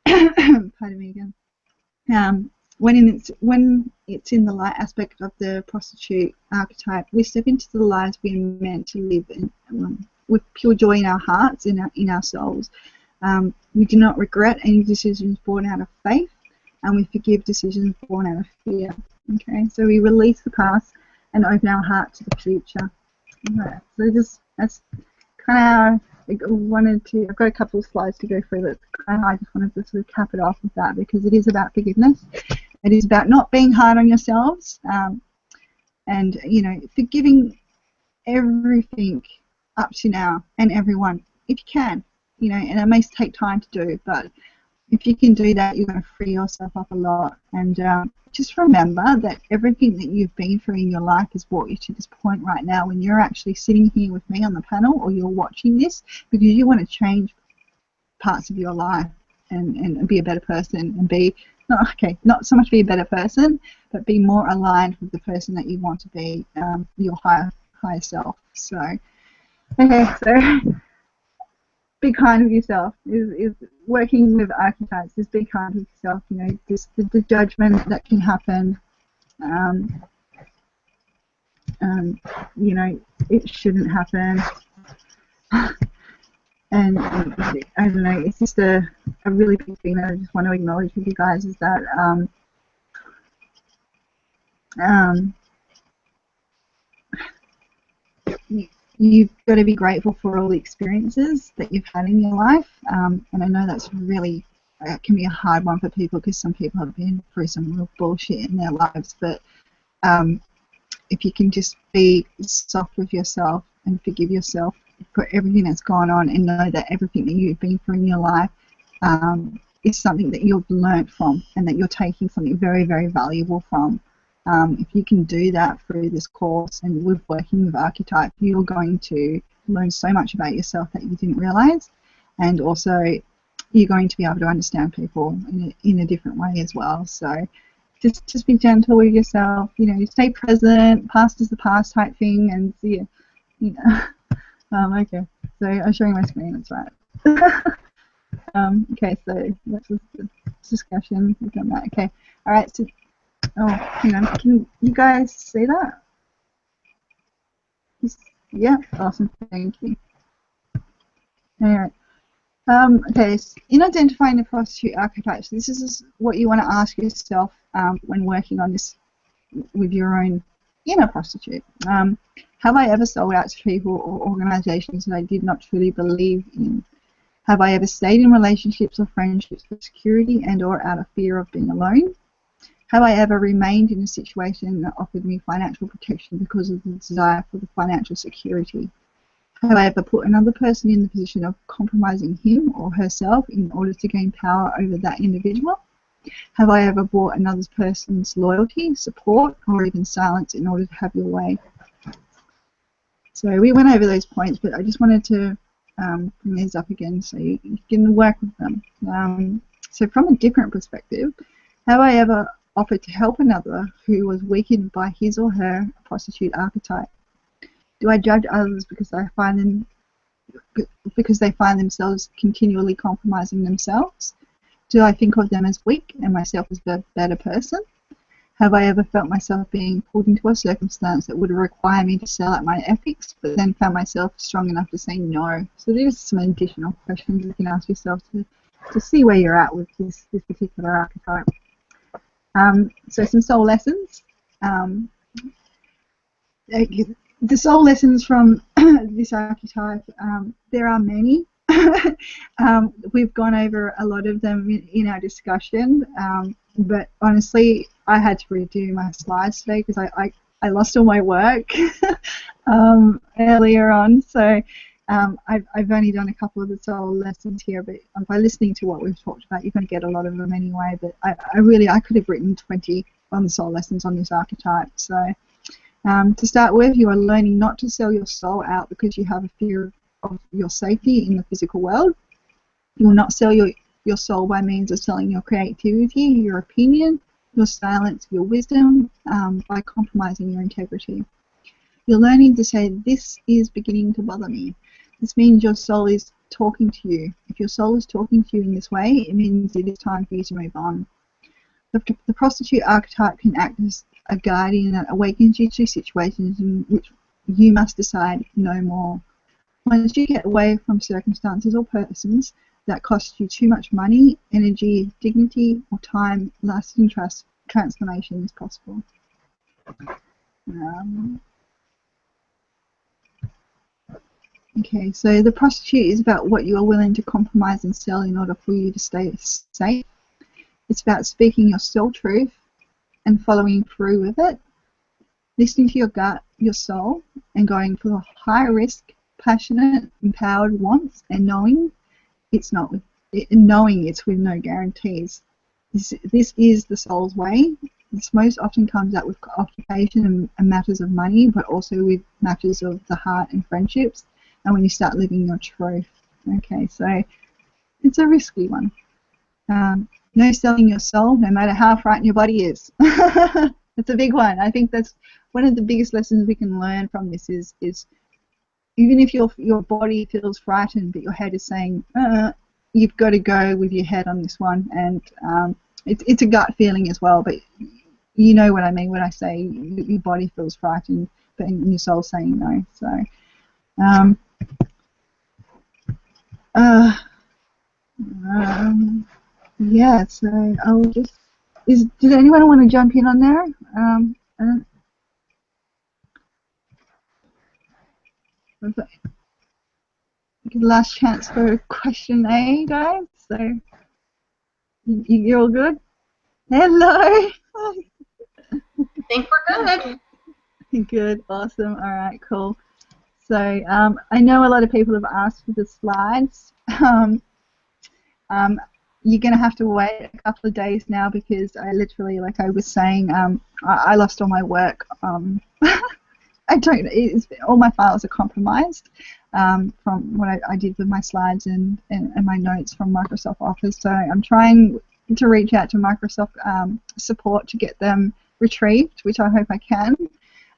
Pardon me again. When it's in the light aspect of the prostitute archetype, we step into the lives we are meant to live in, with pure joy in our hearts, in our souls. We do not regret any decisions born out of faith, and we forgive decisions born out of fear. Okay, so we release the past and open our heart to the future. Right. So that's kind of how I wanted to. I've got a couple of slides to go through, but kind of I just wanted to sort of cap it off with that, because it is about forgiveness. It is about not being hard on yourselves, and you know, forgiving everything up to now and everyone if you can. You know, and it may take time to do, but if you can do that, you're going to free yourself up a lot. And just remember that everything that you've been through in your life has brought you to this point right now, when you're actually sitting here with me on the panel, or you're watching this because you want to change parts of your life and be a better person, and be not so much be a better person, but be more aligned with the person that you want to be, your higher self. So, okay, so be kind with yourself is working with archetypes. Is be kind with yourself. You know, the judgment that can happen. You know, it shouldn't happen. And I don't know. It's just a really big thing that I just want to acknowledge with you guys, is that you've got to be grateful for all the experiences that you've had in your life, and I know that's really can be a hard one for people, because some people have been through some real bullshit in their lives. But if you can just be soft with yourself and forgive yourself for everything that's gone on, and know that everything that you've been through in your life is something that you've learnt from, and that you're taking something very, very valuable from. If you can do that through this course and with working with Archetype, you're going to learn so much about yourself that you didn't realise, and also you're going to be able to understand people in a different way as well. So just be gentle with yourself, you know, stay present, past is the past type thing, and see, you know. Okay, so I'm showing my screen, that's right. Okay, so that's the discussion. We've done that. Okay. All right. So, oh, hang on. Can you guys see that? Yeah. Awesome. Thank you. All right. Okay. So in identifying the prostitute archetypes, this is what you want to ask yourself when working on this with your own inner prostitute. Have I ever sold out to people or organizations that I did not truly believe in? Have I ever stayed in relationships or friendships for security and or out of fear of being alone? Have I ever remained in a situation that offered me financial protection because of the desire for the financial security? Have I ever put another person in the position of compromising him or herself in order to gain power over that individual? Have I ever bought another person's loyalty, support, or even silence in order to have your way? So we went over those points, but I just wanted to bring these up again so you can work with them. So from a different perspective, have I ever offered to help another who was weakened by his or her prostitute archetype? Do I judge others because they find themselves continually compromising themselves? Do I think of them as weak and myself as the better person? Have I ever felt myself being pulled into a circumstance that would require me to sell out my ethics, but then found myself strong enough to say no? So these are some additional questions you can ask yourself to see where you're at with this particular archetype. So some soul lessons. The soul lessons from this archetype, there are many. We've gone over a lot of them in our discussion, but honestly, I had to redo my slides today because I lost all my work earlier on. So I've only done a couple of the soul lessons here, but by listening to what we've talked about, you're going to get a lot of them anyway. But I could have written 20 on the soul lessons on this archetype. So to start with, you are learning not to sell your soul out because you have a fear of your safety in the physical world. You will not sell your soul by means of selling your creativity, your opinion, your silence, your wisdom, by compromising your integrity. You're learning to say, this is beginning to bother me. This means your soul is talking to you. If your soul is talking to you in this way, it means it is time for you to move on. The prostitute archetype can act as a guardian that awakens you to situations in which you must decide no more. Once you get away from circumstances or persons that cost you too much money, energy, dignity, or time, lasting transformation is possible. Okay, so the prostitute is about what you are willing to compromise and sell in order for you to stay safe. It's about speaking your soul truth and following through with it, listening to your gut, your soul, and going for the high risk, passionate, empowered wants, and knowing it's with no guarantees. This is the soul's way. This most often comes out with occupation and matters of money, but also with matters of the heart and friendships, and when you start living your truth. Okay, so it's a risky one. No selling your soul, no matter how frightened your body is. That's a big one. I think that's one of the biggest lessons we can learn from this is even if your body feels frightened, but your head is saying, you've got to go with your head on this one. And it's a gut feeling as well, but you know what I mean when I say your body feels frightened, but your soul's saying no. So, yeah, so I'll just... Did anyone want to jump in on there? Last chance for question A, guys. So you're all good? Hello. I think we're good. Good, awesome. All right, cool. So I know a lot of people have asked for the slides. You're going to have to wait a couple of days now because I literally, like I was saying, I lost all my work. All my files are compromised from what I did with my slides and my notes from Microsoft Office. So I'm trying to reach out to Microsoft support to get them retrieved, which I hope I can.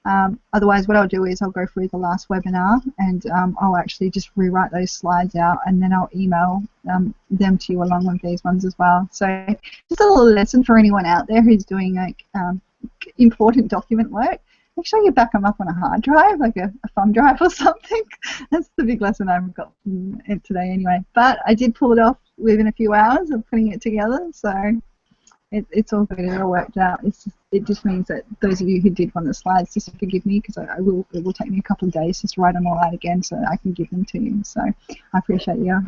Otherwise, what I'll do is I'll go through the last webinar and I'll actually just rewrite those slides out, and then I'll email them to you along with these ones as well. So just a little lesson for anyone out there who's doing like important document work. Make sure you back them up on a hard drive, like a thumb drive or something. That's the big lesson I've got from it today anyway. But I did pull it off within a few hours of putting it together, so it's all good. It all worked out. It just means that those of you who did want the slides, just forgive me, because it will take me a couple of days just to write them all out again so that I can give them to you. So I appreciate your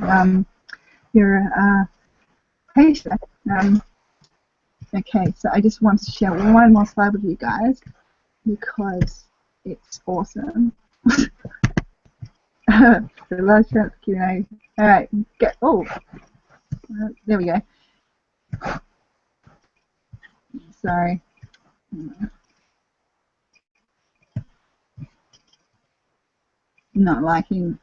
patience. Okay, so I just wanted to share one more slide with you guys because it's awesome. The last chance Q&A. All right, there we go. Sorry. Not liking.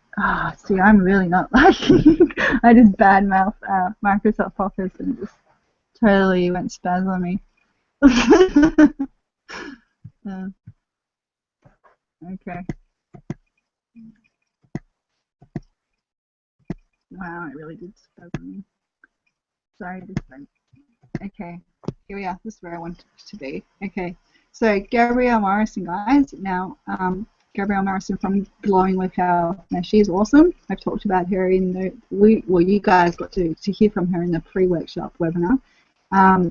See, I'm really not liking. I just badmouth Microsoft Office and just totally went spaz on me. Okay. Wow, it really did spaz on me. Sorry, this thing. Okay, here we are. This is where I want to be. Okay, so Gabrielle Morrison, guys. Now, Gabrielle Morrison from Glowing with Health. Now, she's awesome. I've talked about her in the you guys got to hear from her in the pre-workshop webinar. I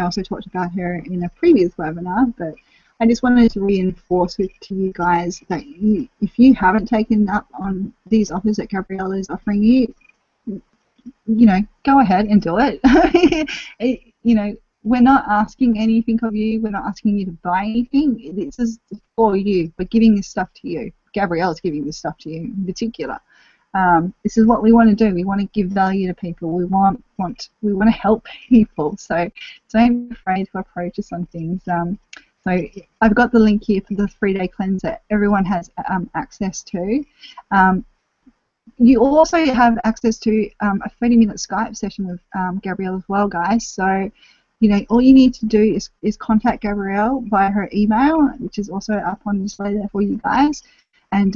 also talked about her in a previous webinar, but I just wanted to reinforce it to you guys that if you haven't taken up on these offers that Gabrielle is offering you, go ahead and do it. We're not asking anything of you. We're not asking you to buy anything. This is for you. We're giving this stuff to you. Gabrielle's giving this stuff to you in particular. This is what we want to do. We want to give value to people. We want to help people. So don't be afraid to approach us on things. So I've got the link here for the 3-day cleanse that everyone has access to. You also have access to a 30-minute Skype session with Gabrielle as well, guys. So, all you need to do is contact Gabrielle via her email, which is also up on display there for you guys. And,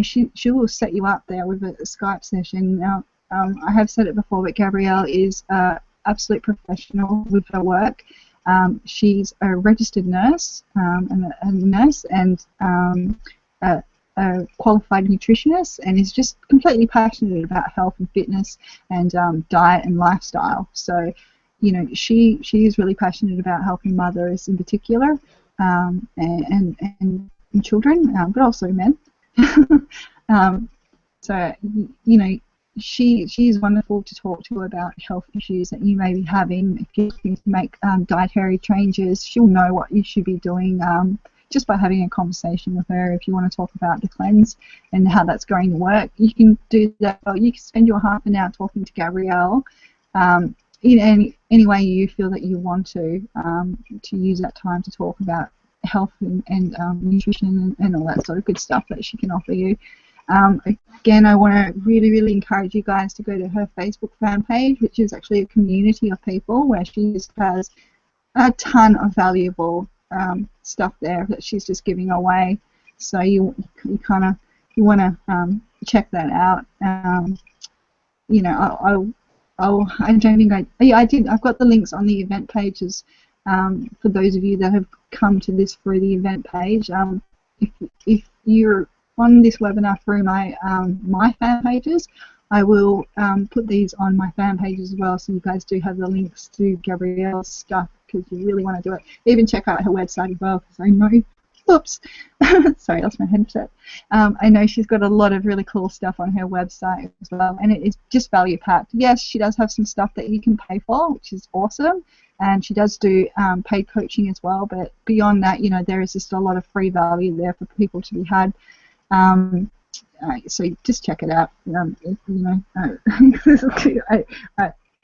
she will set you up there with a Skype session. Now, I have said it before, but Gabrielle is an absolute professional with her work. She's a registered nurse, and a qualified nutritionist, and is just completely passionate about health and fitness and diet and lifestyle. So, she is really passionate about helping mothers in particular, and children, but also men. So, she is wonderful to talk to about health issues that you may be having. If you're looking to make dietary changes, she'll know what you should be doing just by having a conversation with her. If you want to talk about the cleanse and how that's going to work, you can do that. Or you can spend your half an hour talking to Gabrielle in any way you feel that you want to use that time to talk about health and nutrition and all that sort of good stuff that she can offer you. Again, I want to really, really encourage you guys to go to her Facebook fan page, which is actually a community of people where she just has a ton of valuable stuff there that she's just giving away. So you want to check that out. I don't think I did. I've got the links on the event pages for those of you that have come to this through the event page. If you're on this webinar through my my fan pages, I will put these on my fan page as well, so you guys do have the links to Gabrielle's stuff because you really want to do it. Even check out her website as well, because I know, oops, sorry, that's my headset. I know she's got a lot of really cool stuff on her website as well, and it is just value packed. Yes, she does have some stuff that you can pay for, which is awesome, and she does do paid coaching as well. But beyond that, there is just a lot of free value there for people to be had. So just check it out.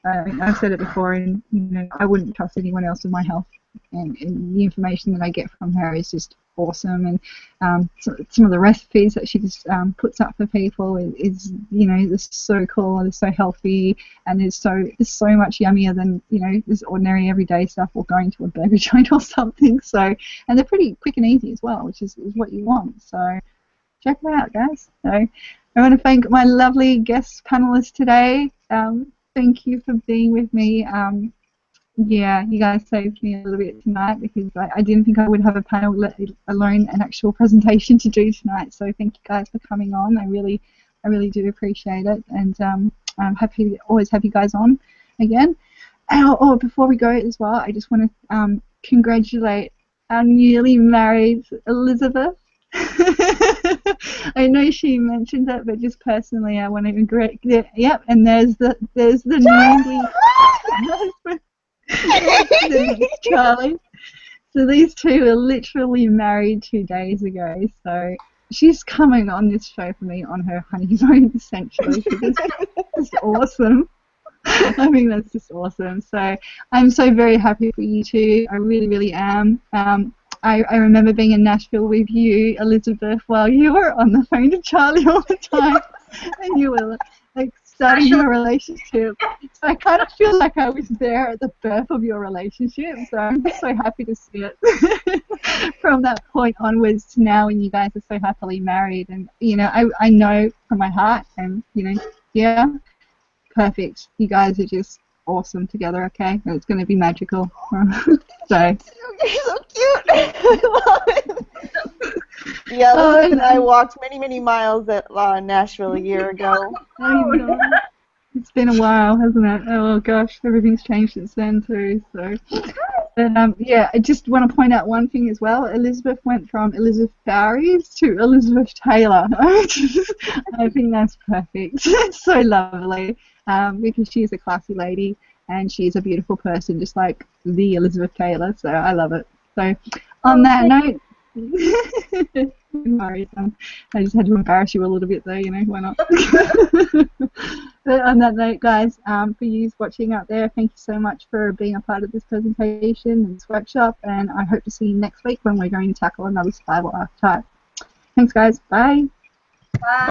I've said it before, and I wouldn't trust anyone else with my health, and the information that I get from her is just awesome. And some of the recipes that she just puts up for people is you know, just so cool and it's so healthy, and it's so much yummier than, you know, this ordinary everyday stuff or going to a burger joint or something. So, and they're pretty quick and easy as well, which is what you want. So check them out, guys. So I want to thank my lovely guest panelists today. Thank you for being with me. Yeah, you guys saved me a little bit tonight because I didn't think I would have a panel, let alone an actual presentation to do tonight. So thank you guys for coming on. I really do appreciate it, and I'm happy to always have you guys on again. And before we go as well, I just want to congratulate our newly married Elizabeth. I know she mentioned it, but just personally, I want to agree. Yep, and there's the newly husband. Charlie. So these two are literally married 2 days ago. So she's coming on this show for me on her honeymoon, essentially. It's just awesome. I think that's just awesome. So I'm so very happy for you two. I really am. I remember being in Nashville with you, Elizabeth, while you were on the phone to Charlie all the time, and you were like starting your relationship. So I kind of feel like I was there at the birth of your relationship. So I'm just so happy to see it from that point onwards to now, when you guys are so happily married. And you know, I know from my heart, and you know, yeah, perfect. You guys are just awesome together. Okay, and it's going to be magical. So. You're so cute. I love it. Yeah, Elizabeth and I walked many miles at Nashville a year ago. I know. It's been a while, hasn't it? Oh gosh, everything's changed since then too. So, but yeah, I just want to point out one thing as well. Elizabeth went from Elizabeth Bowries to Elizabeth Taylor. I think that's perfect. It's so lovely, because she's a classy lady and she's a beautiful person, just like the Elizabeth Taylor. So I love it. So, on that note. Sorry, I just had to embarrass you a little bit though, you know, why not? But on that note, guys, for you watching out there, thank you so much for being a part of this presentation and this workshop, and I hope to see you next week when we're going to tackle another survival archetype. Thanks guys, bye. Bye.